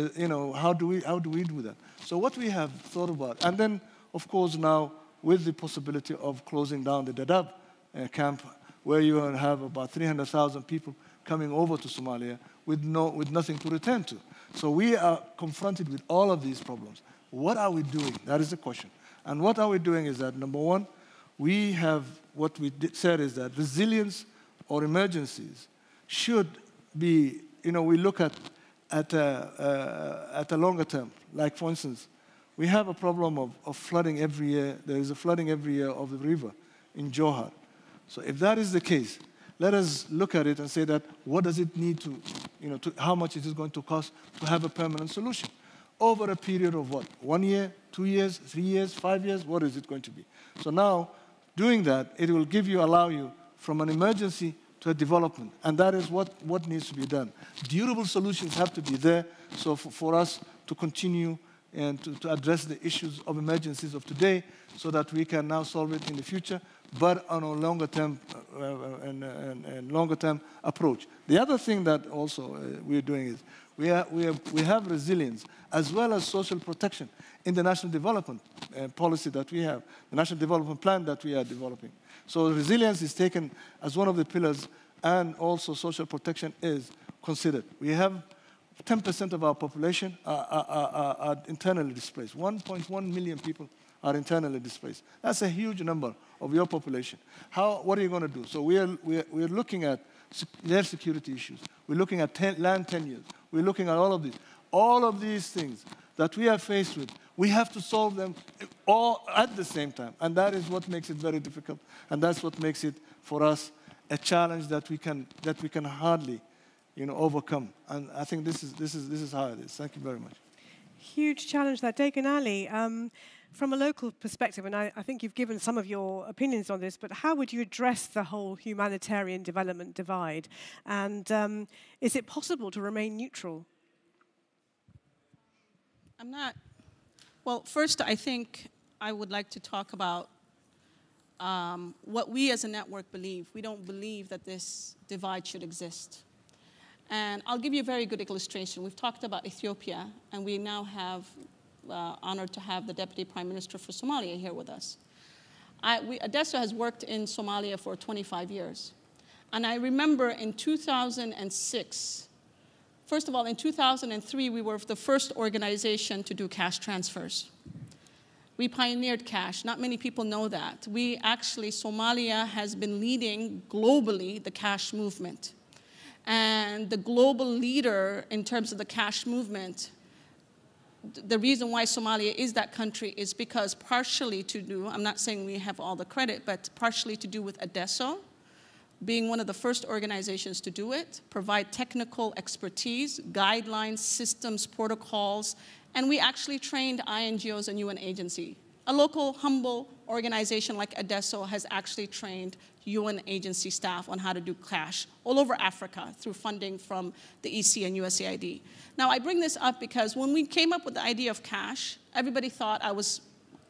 Speaker 4: how do we do that? So what we have thought about, and then of course now with the possibility of closing down the Dadaab camp, where you have about 300,000 people coming over to Somalia with nothing to return to. So we are confronted with all of these problems. What are we doing? That is the question. And what are we doing is that, number one, we have, what we said is that resilience or emergencies should be, we look at a longer term. Like, for instance, we have a problem of flooding every year. There is a flooding every year of the river in Johar. So if that is the case, let us look at it and say that what does it need to, how much it is going to cost to have a permanent solution? Over a period of what? 1 year, 2 years, 3 years, 5 years? What is it going to be? So now, doing that, it will allow you from an emergency to a development. And that is what needs to be done. Durable solutions have to be there, so for us to continue and to address the issues of emergencies of today so that we can now solve it in the future, but on a longer term and longer term approach. The other thing that also we're doing is we have resilience as well as social protection in the national development policy that we have, the national development plan that we are developing. So resilience is taken as one of the pillars, and also social protection is considered. We have 10% of our population are internally displaced. 1.1 million people are internally displaced. That's a huge number of your population. What are you going to do? So we're looking at their security issues. We're looking at land tenures. We're looking at all of these. All of these things that we are faced with, we have to solve them all at the same time. And that is what makes it very difficult. And that's what makes it, for us, a challenge that we can hardly, overcome. And I think this is how it is. Thank you very much.
Speaker 1: Huge challenge there. Dagan Ali, from a local perspective, and I think you've given some of your opinions on this, but how would you address the whole humanitarian development divide? And is it possible to remain neutral?
Speaker 3: I'm not. Well, first, I think I would like to talk about what we as a network believe. We don't believe that this divide should exist. And I'll give you a very good illustration. We've talked about Ethiopia, and we now have honored to have the Deputy Prime Minister for Somalia here with us. Adesso has worked in Somalia for 25 years. And I remember in 2006, first of all, in 2003, we were the first organization to do cash transfers. We pioneered cash. Not many people know that. Somalia has been leading globally the cash movement. And the global leader in terms of the cash movement, the reason why Somalia is that country is because partially to do, I'm not saying we have all the credit, but partially to do with Adesso, being one of the first organizations to do it, provide technical expertise, guidelines, systems, protocols, and we actually trained INGOs and UN agency. A local, humble organization like Adesso has actually trained UN agency staff on how to do cash all over Africa through funding from the EC and USAID. Now, I bring this up because when we came up with the idea of cash, everybody thought I was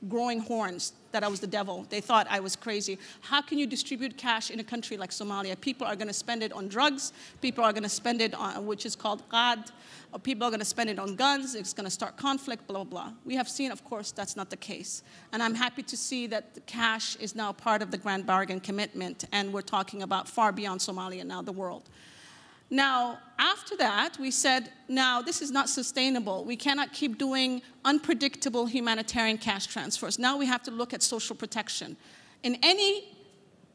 Speaker 3: growing horns, that I was the devil. They thought I was crazy. How can you distribute cash in a country like Somalia? People are going to spend it on drugs. People are going to spend it on, which is called qad. People are going to spend it on guns. It's going to start conflict, blah, blah, blah. We have seen, of course, that's not the case. And I'm happy to see that the cash is now part of the Grand Bargain commitment, and we're talking about far beyond Somalia now, the world. Now, after that, we said, now, this is not sustainable. We cannot keep doing unpredictable humanitarian cash transfers. Now we have to look at social protection. In any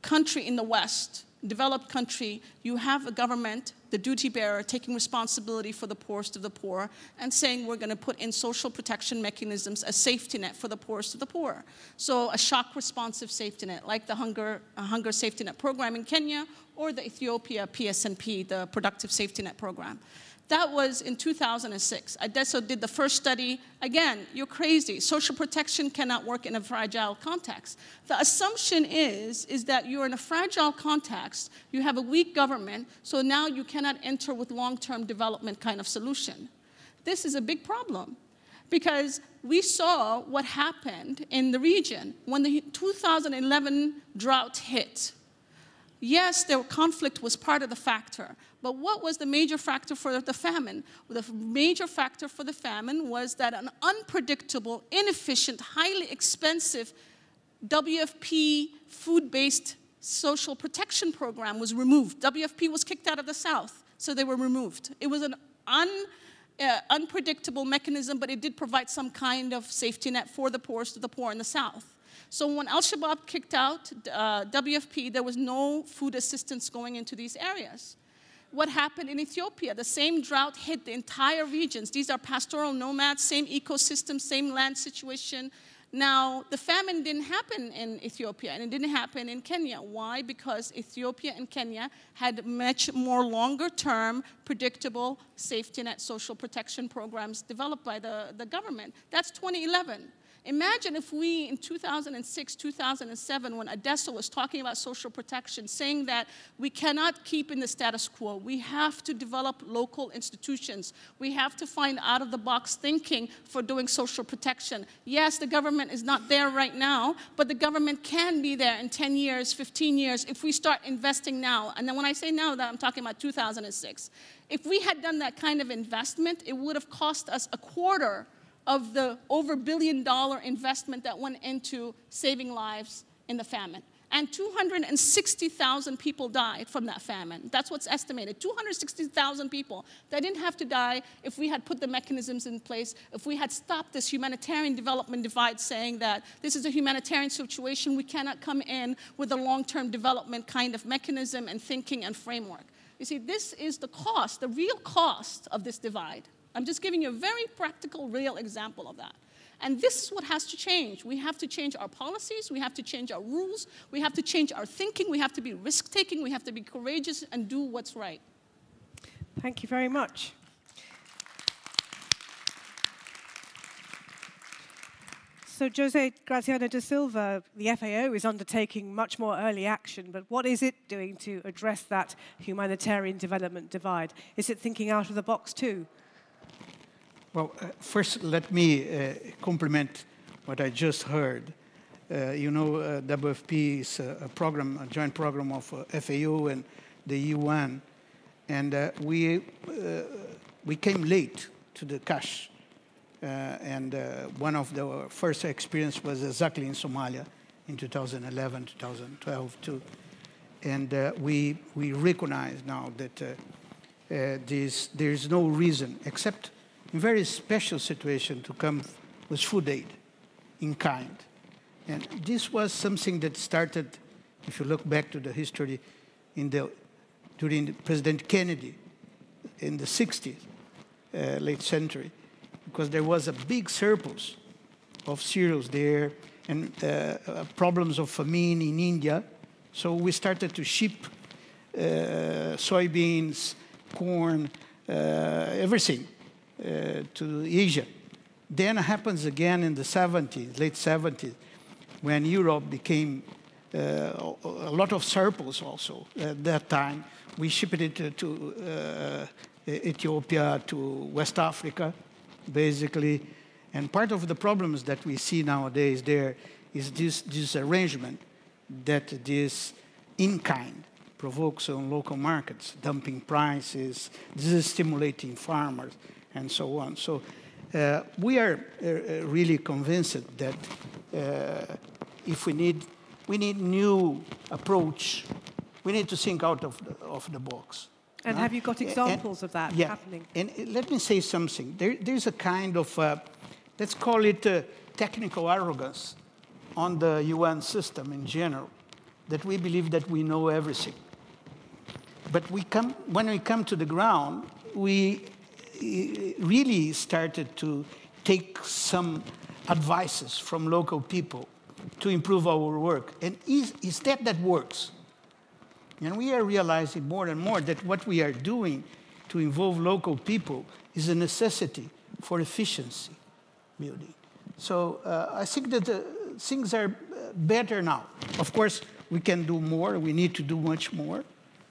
Speaker 3: country in the West, developed country, you have a government, the duty bearer, taking responsibility for the poorest of the poor and saying we're going to put in social protection mechanisms, a safety net for the poorest of the poor. So a shock responsive safety net, like the hunger safety net program in Kenya or the Ethiopia PSNP, the productive safety net program. That was in 2006. Adesso did the first study. Again, you're crazy. Social protection cannot work in a fragile context. The assumption is that you're in a fragile context, you have a weak government, so now you cannot enter with long-term development kind of solution. This is a big problem because we saw what happened in the region when the 2011 drought hit. Yes, the conflict was part of the factor, but what was the major factor for the famine? The major factor for the famine was that an unpredictable, inefficient, highly expensive WFP food-based social protection program was removed. WFP was kicked out of the South, so they were removed. It was an unpredictable mechanism, but it did provide some kind of safety net for the poorest of the poor in the South. So when Al-Shabaab kicked out WFP, there was no food assistance going into these areas. What happened in Ethiopia? The same drought hit the entire regions. These are pastoral nomads, same ecosystem, same land situation. Now, the famine didn't happen in Ethiopia, and it didn't happen in Kenya. Why? Because Ethiopia and Kenya had much more longer-term, predictable safety net social protection programs developed by the government. That's 2011. Imagine if we, in 2006, 2007, when Odessa was talking about social protection, saying that we cannot keep in the status quo. We have to develop local institutions. We have to find out-of-the-box thinking for doing social protection. Yes, the government is not there right now, but the government can be there in 10 years, 15 years, if we start investing now. And then when I say now, that I'm talking about 2006. If we had done that kind of investment, it would have cost us a quarter of the over $1 billion investment that went into saving lives in the famine. And 260,000 people died from that famine. That's what's estimated. 260,000 people. They didn't have to die if we had put the mechanisms in place, if we had stopped this humanitarian development divide, saying that this is a humanitarian situation, we cannot come in with a long-term development kind of mechanism and thinking and framework. You see, this is the cost, the real cost of this divide. I'm just giving you a very practical, real example of that. And this is what has to change. We have to change our policies, we have to change our rules, we have to change our thinking, we have to be risk-taking, we have to be courageous and do what's right.
Speaker 1: Thank you very much. So Jose Graziano da Silva, the FAO is undertaking much more early action, but what is it doing to address that humanitarian development divide? Is it thinking out of the box too?
Speaker 6: Well, first, let me compliment what I just heard. You know, WFP is a program, a joint program of FAO and the UN, and we came late to the cash. And one of the first experience was exactly in Somalia in 2011, 2012 too. And we recognize now that there's no reason except in very special situation to come with food aid in kind. And this was something that started, if you look back to the history, during President Kennedy in the 60s, late century, because there was a big surplus of cereals there and problems of famine in India. So we started to ship soybeans, corn, everything to Asia. Then it happens again in the 70s, late 70s, when Europe became a lot of surplus also. At that time, we shipped it to Ethiopia, to West Africa, basically. And part of the problems that we see nowadays there is this arrangement that this in-kind provokes on local markets, dumping prices, this is stimulating farmers, and so on. So we are really convinced that if we need new approach, we need to think out of the box.
Speaker 1: And have you got examples of that happening?
Speaker 6: And let me say something. There's a kind of, let's call it technical arrogance on the UN system in general, that we believe that we know everything. But when we come to the ground, we really started to take some advices from local people to improve our work. And is that works? And we are realizing more and more that what we are doing to involve local people is a necessity for efficiency building. So I think that things are better now. Of course, we can do more. We need to do much more.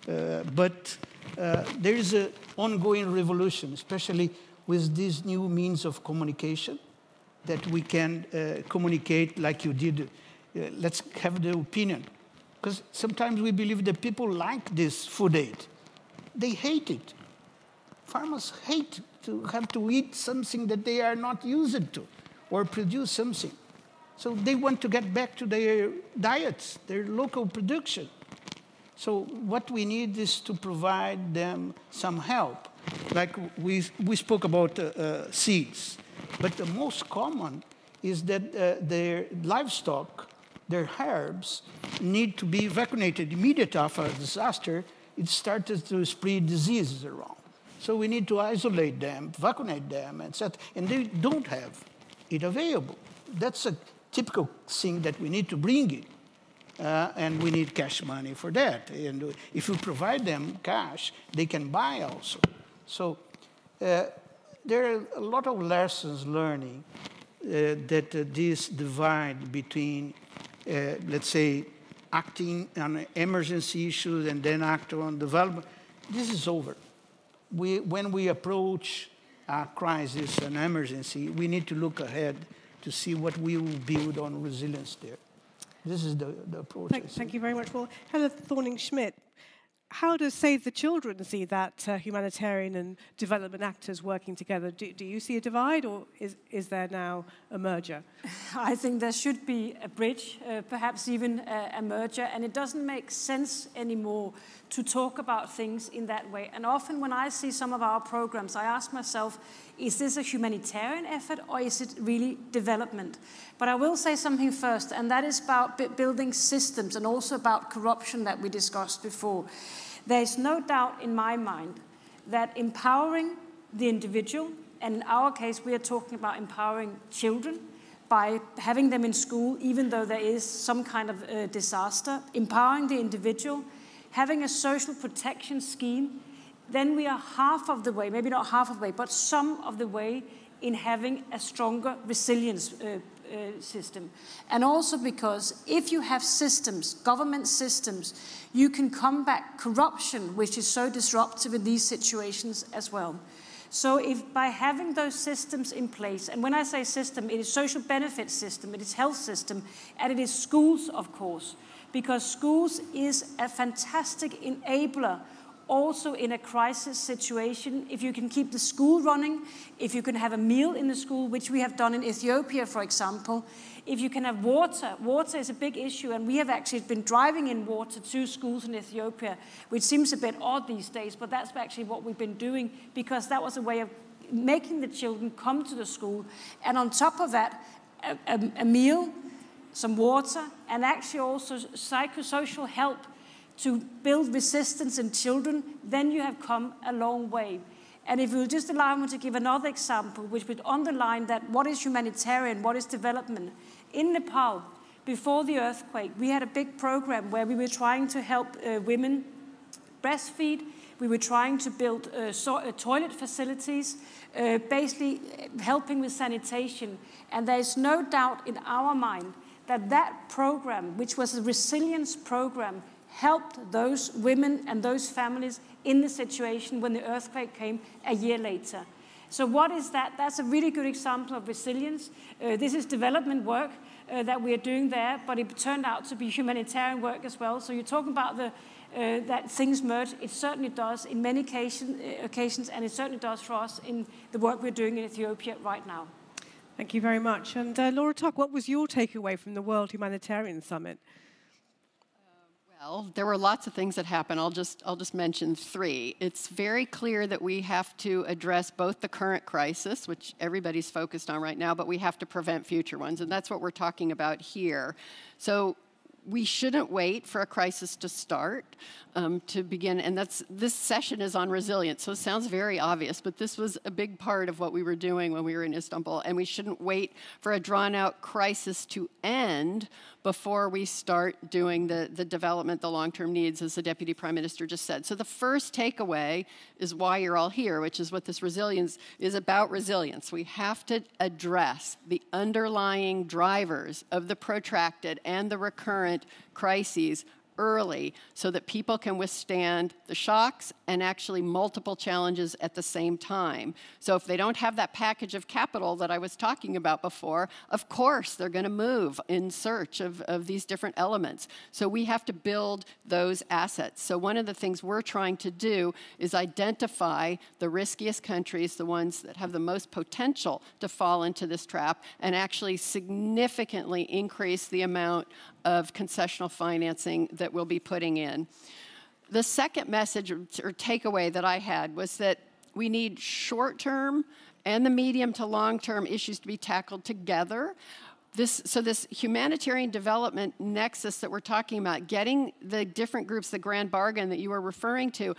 Speaker 6: But there is an ongoing revolution, especially with these new means of communication, that we can communicate like you did. Let's have the opinion. Because sometimes we believe that people like this food aid. They hate it. Farmers hate to have to eat something that they are not used to, or produce something. So they want to get back to their diets, their local production. So what we need is to provide them some help. Like we spoke about seeds, but the most common is that their livestock, their herbs, need to be vaccinated immediately after a disaster. It started to spread diseases around. So we need to isolate them, vaccinate them, etc. And they don't have it available. That's a typical thing that we need to bring in. And we need cash money for that. And if you provide them cash, they can buy also. So there are a lot of lessons learning that this divide between, let's say, acting on emergency issues and then act on development, this is over. When we approach a crisis, an emergency, we need to look ahead to see what we will build on resilience there. This is the approach.
Speaker 1: Thank you very much, Paul. Helen Thorning-Schmidt, how does Save the Children see that humanitarian and development actors working together? Do you see a divide, or is there now a merger?
Speaker 7: I think there should be a bridge, perhaps even a merger, and it doesn't make sense anymore to talk about things in that way. And often when I see some of our programs, I ask myself, is this a humanitarian effort or is it really development? But I will say something first, and that is about building systems and also about corruption that we discussed before. There is no doubt in my mind that empowering the individual, and in our case we are talking about empowering children by having them in school even though there is some kind of disaster, empowering the individual, having a social protection scheme, then we are half of the way, maybe not half of the way, but some of the way in having a stronger resilience system. And also because if you have systems, government systems, you can combat corruption, which is so disruptive in these situations as well. So if by having those systems in place, and when I say system, it is social benefit system, it is health system, and it is schools, of course, because schools is a fantastic enabler also in a crisis situation. If you can keep the school running, if you can have a meal in the school, which we have done in Ethiopia, for example, if you can have water. Water is a big issue, and we have actually been driving in water to schools in Ethiopia, which seems a bit odd these days, but that's actually what we've been doing, because that was a way of making the children come to the school. And on top of that, a meal, some water, and actually also psychosocial help to build resistance in children, then you have come a long way. And if you'll just allow me to give another example, which would underline that what is humanitarian, what is development. In Nepal, before the earthquake, we had a big program where we were trying to help women breastfeed. We were trying to build toilet facilities, basically helping with sanitation. And there is no doubt in our mind that that program, which was a resilience program, helped those women and those families in the situation when the earthquake came a year later. So what is that? That's a really good example of resilience. This is development work that we are doing there, but it turned out to be humanitarian work as well. So you're talking about that things merge. It certainly does in many occasions, and it certainly does for us in the work we're doing in Ethiopia right now.
Speaker 1: Thank you very much. And Laura Tuck, what was your takeaway from the World Humanitarian Summit?
Speaker 8: Well, there were lots of things that happened. I'll just mention three. It's very clear that we have to address both the current crisis, which everybody's focused on right now, but we have to prevent future ones, and that's what we're talking about here. So we shouldn't wait for a crisis to start to begin, and this session is on resilience, so it sounds very obvious, but this was a big part of what we were doing when we were in Istanbul, and we shouldn't wait for a drawn-out crisis to end before we start doing the development, the long-term needs, as the Deputy Prime Minister just said. So the first takeaway is why you're all here, which is what this resilience is about. Resilience. We have to address the underlying drivers of the protracted and the recurrent crises early so that people can withstand the shocks and actually multiple challenges at the same time. So if they don't have that package of capital that I was talking about before, of course they're going to move in search of these different elements. So we have to build those assets. So one of the things we're trying to do is identify the riskiest countries, the ones that have the most potential to fall into this trap, and actually significantly increase the amount of concessional financing that we'll be putting in. The second message or takeaway that I had was that we need short-term and the medium to long-term issues to be tackled together. So this humanitarian development nexus that we're talking about, getting the different groups, the grand bargain that you were referring to,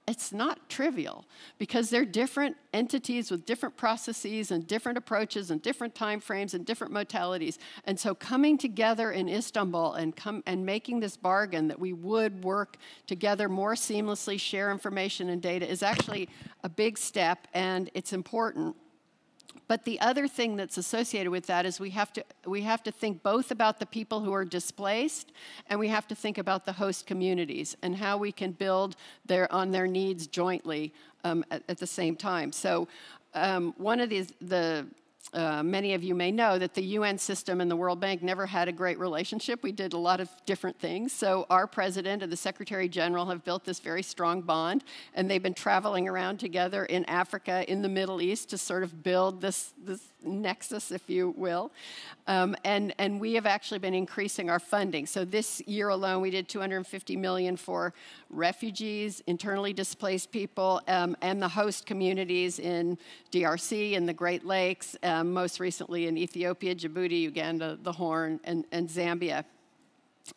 Speaker 8: it's not trivial because they're different entities with different processes and different approaches and different time frames and different modalities. And so coming together in Istanbul and making this bargain that we would work together more seamlessly, share information and data is actually a big step, and it's important. But the other thing that's associated with that is we have to think both about the people who are displaced, and we have to think about the host communities and how we can build on their needs jointly at the same time. So one of many of you may know that the UN system and the World Bank never had a great relationship. We did a lot of different things. So our president and the Secretary General have built this very strong bond, and they've been traveling around together in Africa, in the Middle East, to sort of build this nexus, if you will. And we have actually been increasing our funding. So this year alone, we did $250 million for refugees, internally displaced people, and the host communities in DRC and the Great Lakes, most recently in Ethiopia, Djibouti, Uganda, the Horn, and Zambia.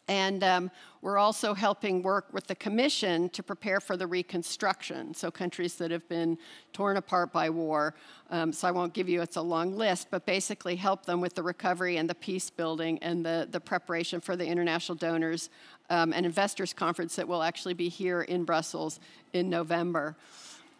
Speaker 8: And we're also helping work with the Commission to prepare for the reconstruction, so countries that have been torn apart by war. So I won't give you, it's a long list, but basically help them with the recovery and the peace building and the preparation for the international donors and investors conference that will actually be here in Brussels in November.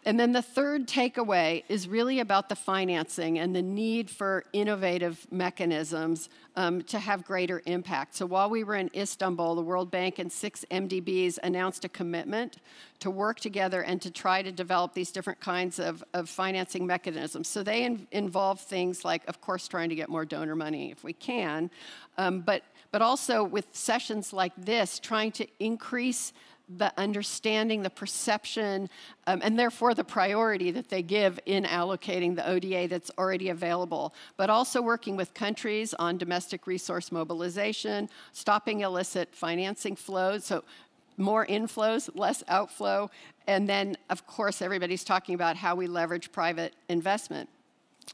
Speaker 8: And then the third takeaway is really about the financing and the need for innovative mechanisms to have greater impact. So while we were in Istanbul, the World Bank and 6 MDBs announced a commitment to work together and to try to develop these different kinds of financing mechanisms. So they involve things like, of course, trying to get more donor money if we can, but also with sessions like this, trying to increase the understanding, the perception, and therefore the priority that they give in allocating the ODA that's already available, but also working with countries on domestic resource mobilization, stopping illicit financing flows, so more inflows, less outflow, and then, of course, everybody's talking about how we leverage private investment.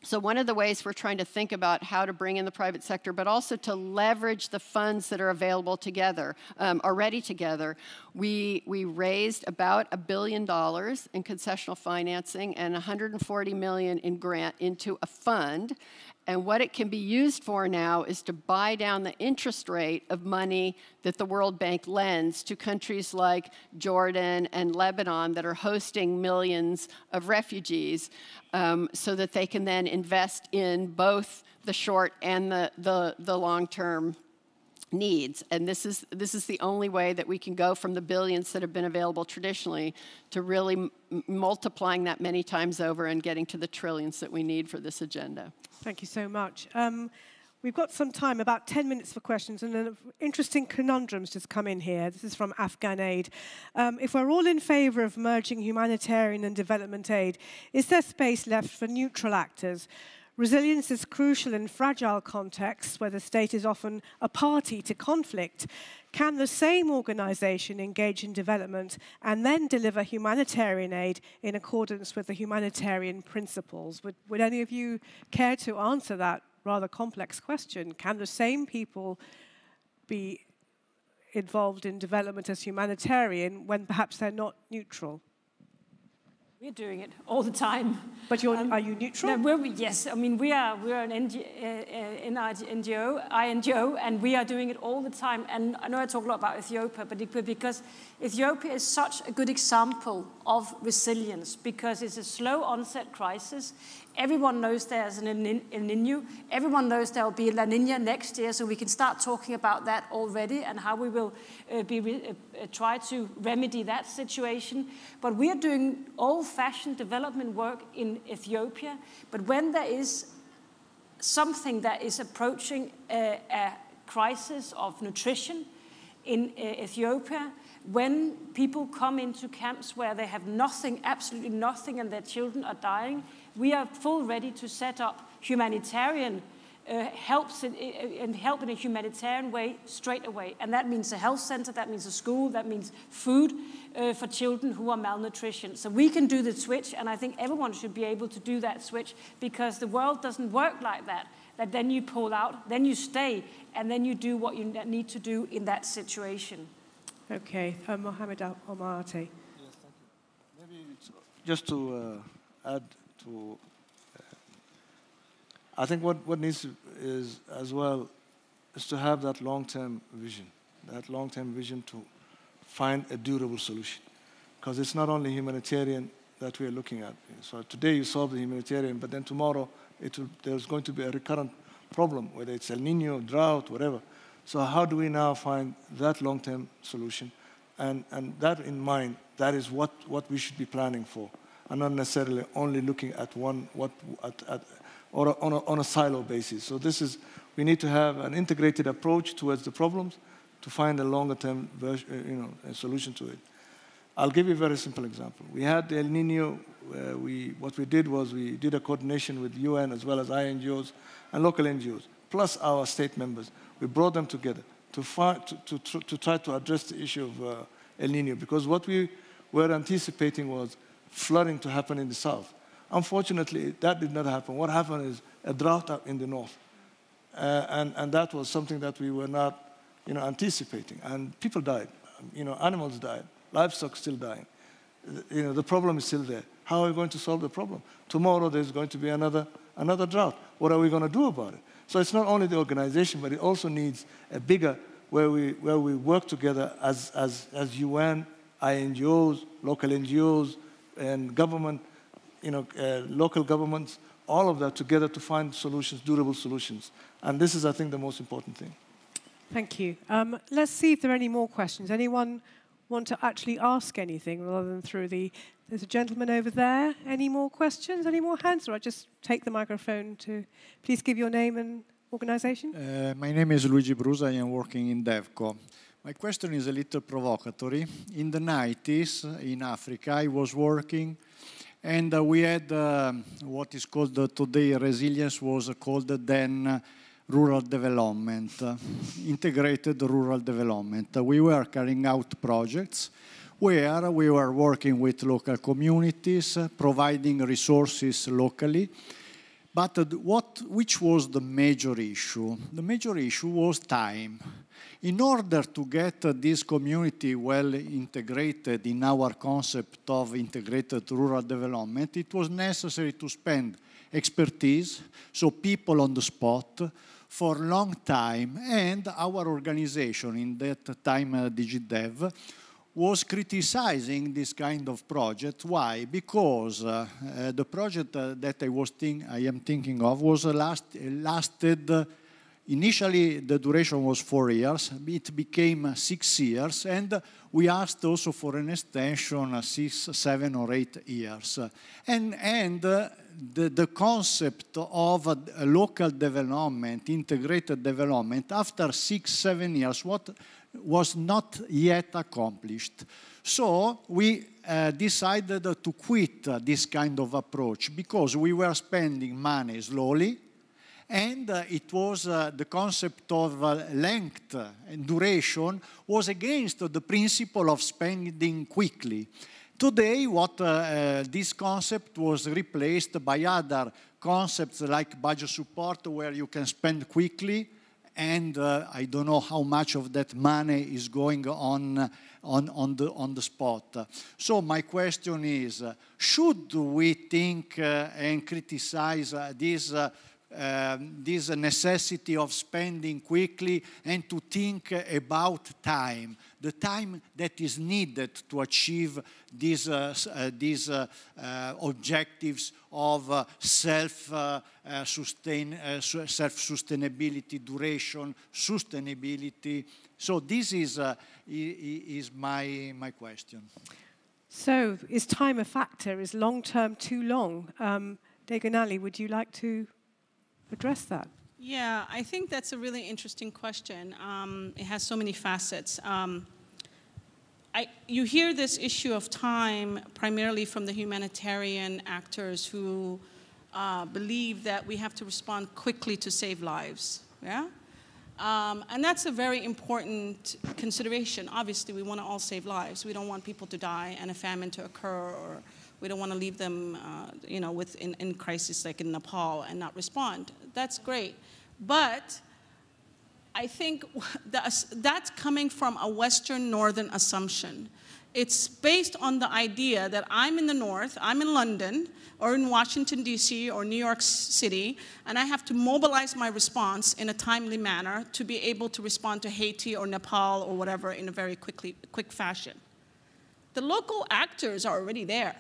Speaker 8: So one of the ways we're trying to think about how to bring in the private sector, but also to leverage the funds that are available together, already together. We raised about $1 billion in concessional financing and $140 million in grant into a fund. And what it can be used for now is to buy down the interest rate of money that the World Bank lends to countries like Jordan and Lebanon that are hosting millions of refugees, so that they can then invest in both the short and the long-term needs. And this is the only way that we can go from the billions that have been available traditionally to really multiplying that many times over and getting to the trillions that we need for this agenda.
Speaker 1: Thank you so much. We've got some time, about 10 minutes for questions, and an interesting conundrum's just come in here. This is from Afghan Aid. If we're all in favour of merging humanitarian and development aid, is there space left for neutral actors? Resilience is crucial in fragile contexts where the state is often a party to conflict. Can the same organisation engage in development and then deliver humanitarian aid in accordance with the humanitarian principles? Would any of you care to answer that rather complex question? Can the same people be involved in development as humanitarian when perhaps they're not neutral?
Speaker 7: We're doing it all the time.
Speaker 1: But are you neutral?
Speaker 7: No, yes. I mean, we're an NGO, and we are doing it all the time. And I know I talk a lot about Ethiopia, but because Ethiopia is such a good example of resilience, because it's a slow onset crisis. Everyone knows there's an El Niño. Everyone knows there will be La Niña next year, so we can start talking about that already and how we will try to remedy that situation. But we are doing old-fashioned development work in Ethiopia. But when there is something that is approaching a crisis of nutrition in Ethiopia, when people come into camps where they have nothing, absolutely nothing, and their children are dying, we are full ready to set up humanitarian help in a humanitarian way straight away. And that means a health center, that means a school, that means food for children who are malnutrition. So we can do the switch, and I think everyone should be able to do that switch, because the world doesn't work like that. That then you pull out, then you stay, and then you do what you need to do in that situation.
Speaker 1: Okay, Mohammed Omarate.
Speaker 4: Yes, thank you. Maybe just to add to, I think what needs is as well is to have that long-term vision to find a durable solution, because it's not only humanitarian that we are looking at. So today you solve the humanitarian, but then tomorrow there's going to be a recurrent problem, whether it's El Nino, drought, whatever. So how do we now find that long-term solution? And that in mind, that is what we should be planning for, and not necessarily only looking at one, or on a silo basis. So we need to have an integrated approach towards the problems to find a longer-term a solution to it. I'll give you a very simple example. We had the El Nino. What we did was we did a coordination with UN as well as INGOs and local NGOs, plus our state members. We brought them together to try to address the issue of El Nino, because what we were anticipating was flooding to happen in the south. Unfortunately, that did not happen. What happened is a drought up in the north. And that was something that we were not anticipating. And people died. Animals died. Livestock still dying. The problem is still there. How are we going to solve the problem? Tomorrow there's going to be another drought. What are we going to do about it? So it's not only the organization, but it also needs a bigger, where we work together as UN, INGOs, local NGOs, and government, local governments, all of that together to find solutions, durable solutions. And this is, I think, the most important thing.
Speaker 1: Thank you. Let's see if there are any more questions. Anyone want to actually ask anything rather than through the... There's a gentleman over there. Any more questions? Any more hands? Or I just take the microphone to... Please give your name and organization.
Speaker 10: My name is Luigi Brusa. I am working in DevCo. My question is a little provocatory. In the 90s, in Africa, I was working, and we had what is called today resilience, was called then rural development, integrated rural development. We were carrying out projects where we were working with local communities, providing resources locally. But which was the major issue? The major issue was time. In order to get this community well integrated in our concept of integrated rural development, it was necessary to spend expertise, so people on the spot, for a long time. And our organization, in that time DigiDev, was criticizing this kind of project. Why? Because the project that I am thinking of was lasted. Initially, the duration was 4 years. It became 6 years, and we asked also for an extension 6, 7, or 8 years. And the concept of a local development, integrated development, after 6, 7 years, was not yet accomplished. So we decided to quit this kind of approach because we were spending money slowly, and it was the concept of length and duration was against the principle of spending quickly. Today, this concept was replaced by other concepts like budget support, where you can spend quickly, and I don't know how much of that money is going on the spot. So my question is, should we think and criticize this necessity of spending quickly, and to think about time, the time that is needed to achieve these objectives of self-sustainability, duration, sustainability. So this is my question.
Speaker 1: So is time a factor? Is long-term too long? Deganali, would you like to address that?
Speaker 3: Yeah, I think that's a really interesting question. It has so many facets. You hear this issue of time primarily from the humanitarian actors who believe that we have to respond quickly to save lives. Yeah? And that's a very important consideration. Obviously, we want to all save lives. We don't want people to die and a famine to occur, or we don't want to leave them, in crisis like in Nepal and not respond. That's great. But I think that's coming from a Western Northern assumption. It's based on the idea that I'm in the North, I'm in London, or in Washington, D.C., or New York City, and I have to mobilize my response in a timely manner to be able to respond to Haiti or Nepal or whatever in a very quick fashion. The local actors are already there.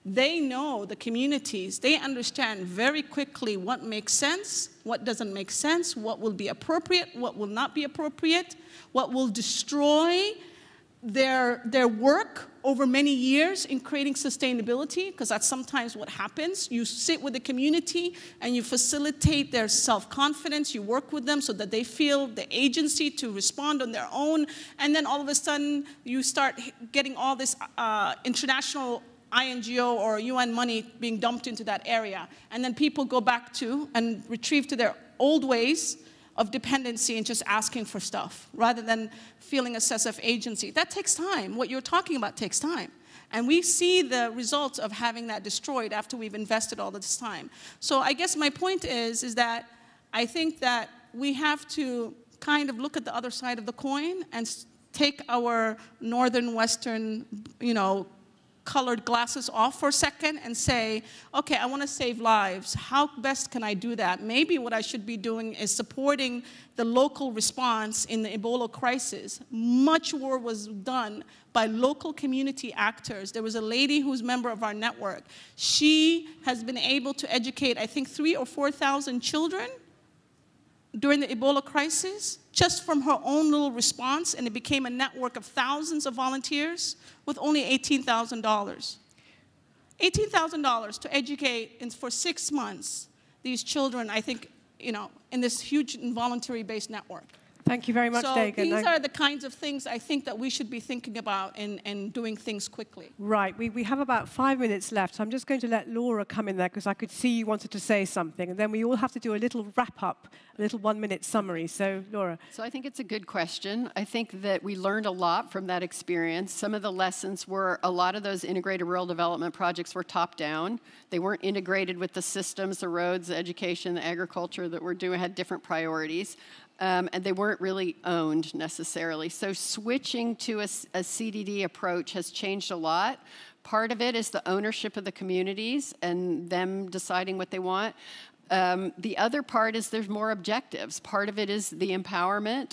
Speaker 3: They know, the communities, they understand very quickly what makes sense, what doesn't make sense, what will be appropriate, what will not be appropriate, what will destroy their work over many years in creating sustainability, because that's sometimes what happens. You sit with the community and you facilitate their self-confidence, you work with them so that they feel the agency to respond on their own, and then all of a sudden you start getting all this international INGO or UN money being dumped into that area. And then people go back to and retrieve to their old ways of dependency and just asking for stuff, rather than feeling a sense of agency. That takes time. What you're talking about takes time. And we see the results of having that destroyed after we've invested all this time. So I guess my point is that I think that we have to kind of look at the other side of the coin and take our northern, western, colored glasses off for a second and say, okay, I want to save lives. How best can I do that? Maybe what I should be doing is supporting the local response in the Ebola crisis. Much more was done by local community actors. There was a lady who's a member of our network. She has been able to educate, I think, 3,000 or 4,000 children during the Ebola crisis, just from her own little response, and it became a network of thousands of volunteers with only $18,000. $18,000 to educate for 6 months these children, I think, in this huge involuntary-based network.
Speaker 1: Thank you very much, Dagan.
Speaker 3: So these are the kinds of things I think that we should be thinking about and doing things quickly.
Speaker 1: Right. We have about 5 minutes left. So I'm just going to let Laura come in there because I could see you wanted to say something. And then we all have to do a little wrap-up, a little 1-minute summary. So, Laura.
Speaker 8: So I think it's a good question. I think that we learned a lot from that experience. Some of the lessons were a lot of those integrated rural development projects were top-down. They weren't integrated with the systems, the roads, the education, the agriculture that we're doing, had different priorities. And they weren't really owned necessarily. So switching to a CDD approach has changed a lot. Part of it is the ownership of the communities and them deciding what they want. The other part is there's more objectives. Part of it is the empowerment.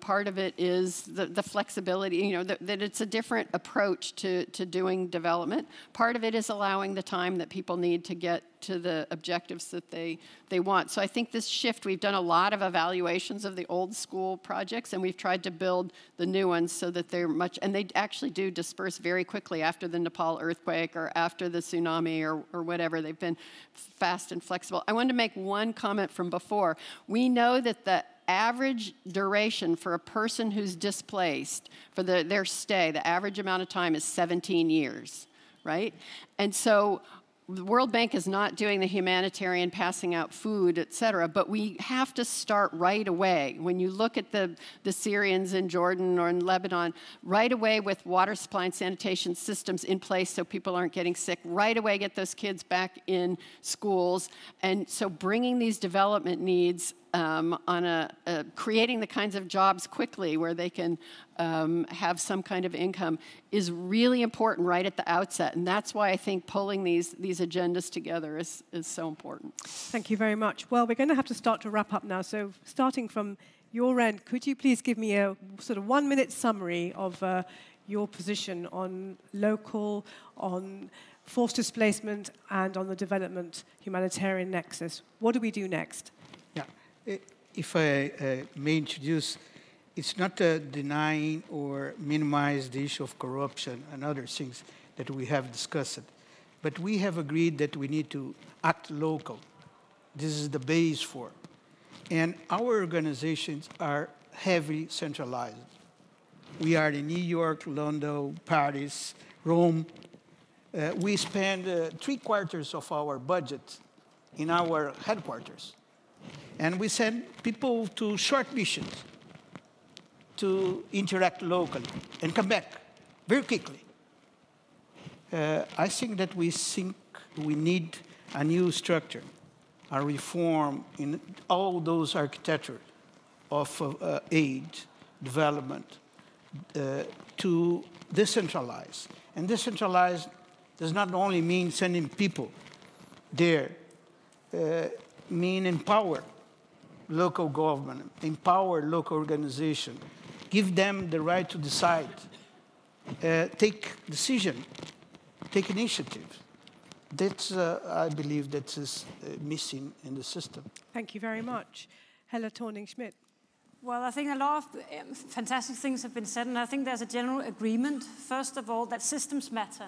Speaker 8: Part of it is the flexibility, that it's a different approach to doing development. Part of it is allowing the time that people need to get to the objectives that they want. So I think this shift, we've done a lot of evaluations of the old school projects, and we've tried to build the new ones so that they're and they actually do disperse very quickly after the Nepal earthquake or after the tsunami or whatever. They've been fast and flexible. I wanted to make one comment from before. We know that the average duration for a person who's displaced, for their stay, the average amount of time is 17 years, right? And so the World Bank is not doing the humanitarian, passing out food, et cetera, but we have to start right away. When you look at the Syrians in Jordan or in Lebanon, right away with water supply and sanitation systems in place so people aren't getting sick, right away get those kids back in schools. And so bringing these development needs creating the kinds of jobs quickly where they can have some kind of income is really important right at the outset. And that's why I think pulling these agendas together is so important.
Speaker 1: Thank you very much. Well, we're going to have to start to wrap up now. So starting from your end, could you please give me a sort of 1-minute summary of your position on local, on forced displacement, and on the development humanitarian nexus? What do we do next?
Speaker 6: If I may introduce, it's not denying or minimize the issue of corruption and other things that we have discussed, but we have agreed that we need to act local. This is the base for. And our organizations are heavily centralized. We are in New York, London, Paris, Rome. We spend 3/4 of our budget in our headquarters. And we send people to short missions to interact locally and come back very quickly. I think that we need a new structure, a reform in all those architecture of aid, development, to decentralize. And decentralize does not only mean sending people there, mean empower local government, empower local organization, give them the right to decide, take decision, take initiative. That's, I believe, that is missing in the system.
Speaker 1: Thank you very much. Hella Thorning-Schmidt.
Speaker 7: Well, I think a lot of fantastic things have been said, and I think there's a general agreement, first of all, that systems matter.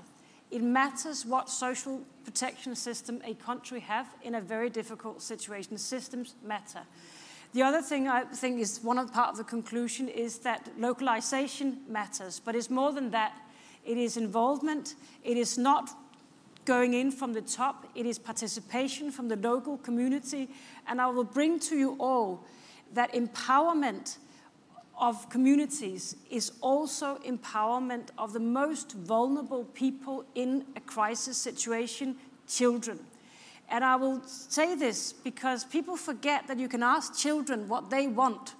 Speaker 7: It matters what social protection system a country have in a very difficult situation. Systems matter. The other thing I think is one of part of the conclusion is that localization matters, but it's more than that. It is involvement. It is not going in from the top. It is participation from the local community. And I will bring to you all that empowerment of communities is also empowerment of the most vulnerable people in a crisis situation, children. And I will say this because people forget that you can ask children what they want.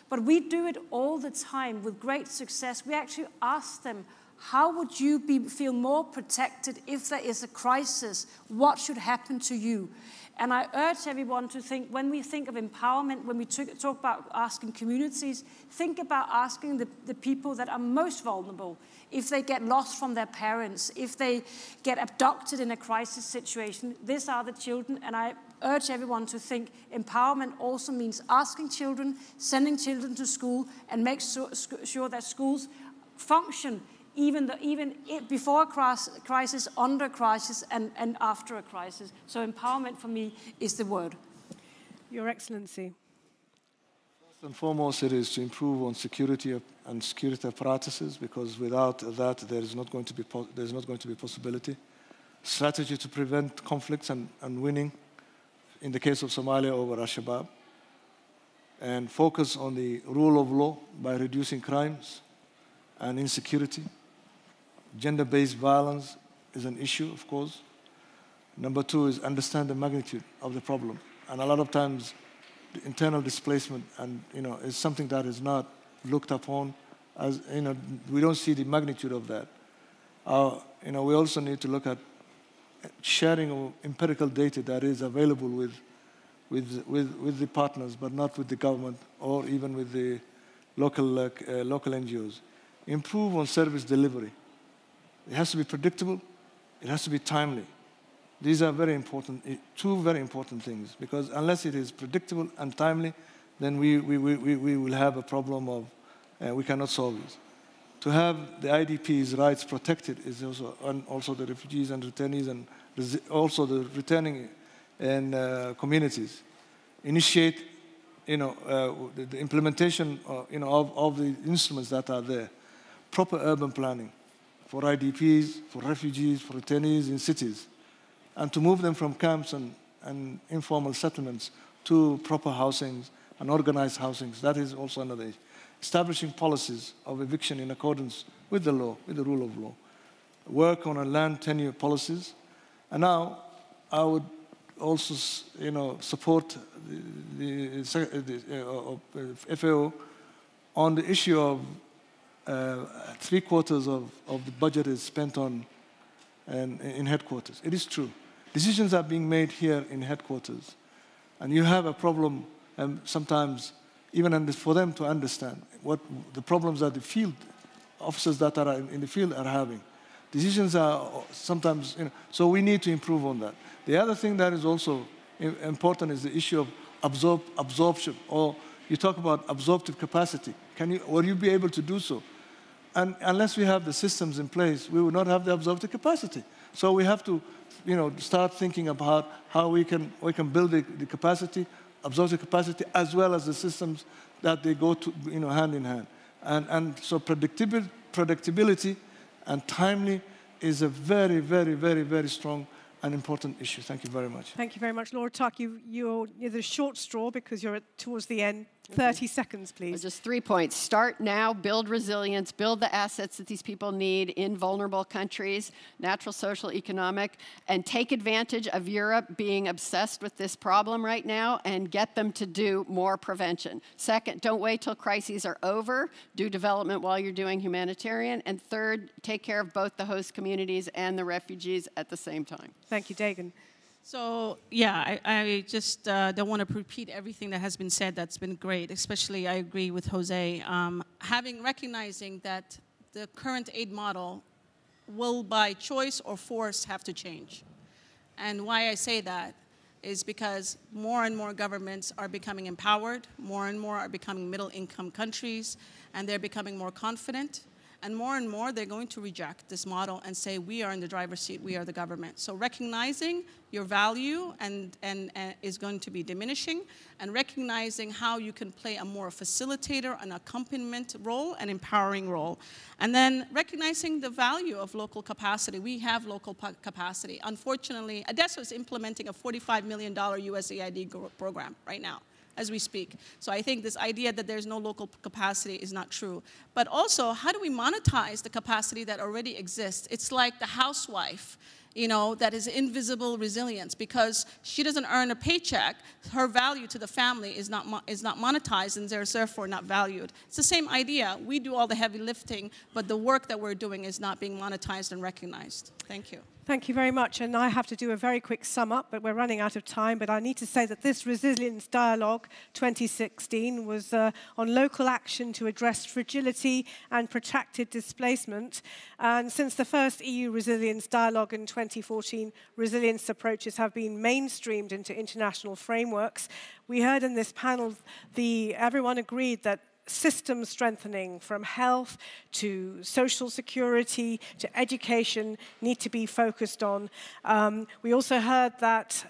Speaker 7: But we do it all the time with great success. We actually ask them, how would you feel more protected if there is a crisis? What should happen to you? And I urge everyone to think, when we think of empowerment, when we talk about asking communities, think about asking the people that are most vulnerable. If they get lost from their parents, if they get abducted in a crisis situation, these are the children. And I urge everyone to think empowerment also means asking children, sending children to school, and make sure that schools function even before a crisis, under a crisis, and after a crisis. So empowerment for me is the word.
Speaker 1: Your Excellency.
Speaker 4: First and foremost, it is to improve on security and security practices, because without that, there's not going to be possibility. Strategy to prevent conflicts and winning, in the case of Somalia over Al-Shabaab, and focus on the rule of law by reducing crimes and insecurity. Gender-based violence is an issue, of course. Number two is understand the magnitude of the problem. And a lot of times, the internal displacement is something that is not looked upon as, we don't see the magnitude of that. We also need to look at sharing of empirical data that is available with the partners, but not with the government or even with the local NGOs. Improve on service delivery. It has to be predictable. It has to be timely. These are very important, two very important things, because unless it is predictable and timely, then we will have a problem of, we cannot solve it. To have the IDPs' rights protected is also, and also the refugees and returnees, and also the returning and communities. Initiate, the implementation, of the instruments that are there. Proper urban planning for IDPs, for refugees, for returnees in cities, and to move them from camps and informal settlements to proper housings and organized housings. That is also another issue. Establishing policies of eviction in accordance with the law, with the rule of law. Work on land tenure policies. And now I would also, support the FAO on the issue of 3/4 of the budget is spent on in headquarters. It is true. Decisions are being made here in headquarters. And you have a problem sometimes, even for them to understand what the problems that the field officers that are in the field are having. Decisions are sometimes, so we need to improve on that. The other thing that is also important is the issue of absorption, or you talk about absorptive capacity. Will you be able to do so? And unless we have the systems in place, we will not have the absorptive capacity. So we have to, start thinking about how we can build the capacity, absorptive capacity, as well as the systems that they go to, hand in hand. And so predictability and timely is a very, very, very, very strong and important issue. Thank you very much.
Speaker 1: Thank you very much. Laura Tuck, you're the short straw because you're towards the end. 30 seconds, please.
Speaker 8: Just 3 points. Start now, build resilience, build the assets that these people need in vulnerable countries, natural, social, economic, and take advantage of Europe being obsessed with this problem right now and get them to do more prevention. Second, don't wait till crises are over. Do development while you're doing humanitarian. And third, take care of both the host communities and the refugees at the same time.
Speaker 1: Thank you, Dagan.
Speaker 3: So, yeah, I just don't want to repeat everything that has been said. That's been great. Especially, I agree with Jose. Recognizing that the current aid model will, by choice or force, have to change. And why I say that is because more and more governments are becoming empowered, more and more are becoming middle-income countries, and they're becoming more confident. And more they're going to reject this model and say, we are in the driver's seat, we are the government. So recognizing your value and is going to be diminishing, and recognizing how you can play a more facilitator, an accompaniment role, an empowering role. And then recognizing the value of local capacity. We have local capacity. Unfortunately, ADESO is implementing a $45 million USAID program right now, as we speak. So I think this idea that there's no local capacity is not true. But also, how do we monetize the capacity that already exists? It's like the housewife, you know, that is invisible resilience. Because she doesn't earn a paycheck, her value to the family is not monetized, and therefore not valued. It's the same idea. We do all the heavy lifting, but the work that we're doing is not being monetized and recognized. Thank you.
Speaker 1: Thank you very much. And I have to do a very quick sum up, but we're running out of time. But I need to say that this Resilience Dialogue 2016 was on local action to address fragility and protracted displacement. And since the first EU Resilience Dialogue in 2014, resilience approaches have been mainstreamed into international frameworks. We heard in this panel, everyone agreed that system strengthening from health to social security to education need to be focused on. We also heard that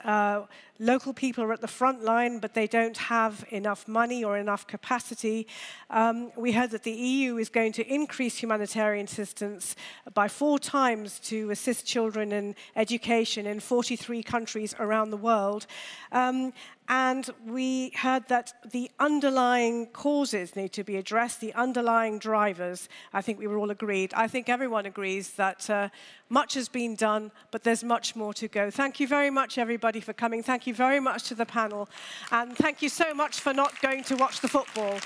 Speaker 1: local people are at the front line, but they don't have enough money or enough capacity. We heard that the EU is going to increase humanitarian assistance by 4 times to assist children in education in 43 countries around the world. And we heard that the underlying causes need to be addressed, the underlying drivers. I think we were all agreed. I think everyone agrees that much has been done, but there's much more to go. Thank you very much, everybody, for coming. Thank you very much to the panel. And thank you so much for not going to watch the football.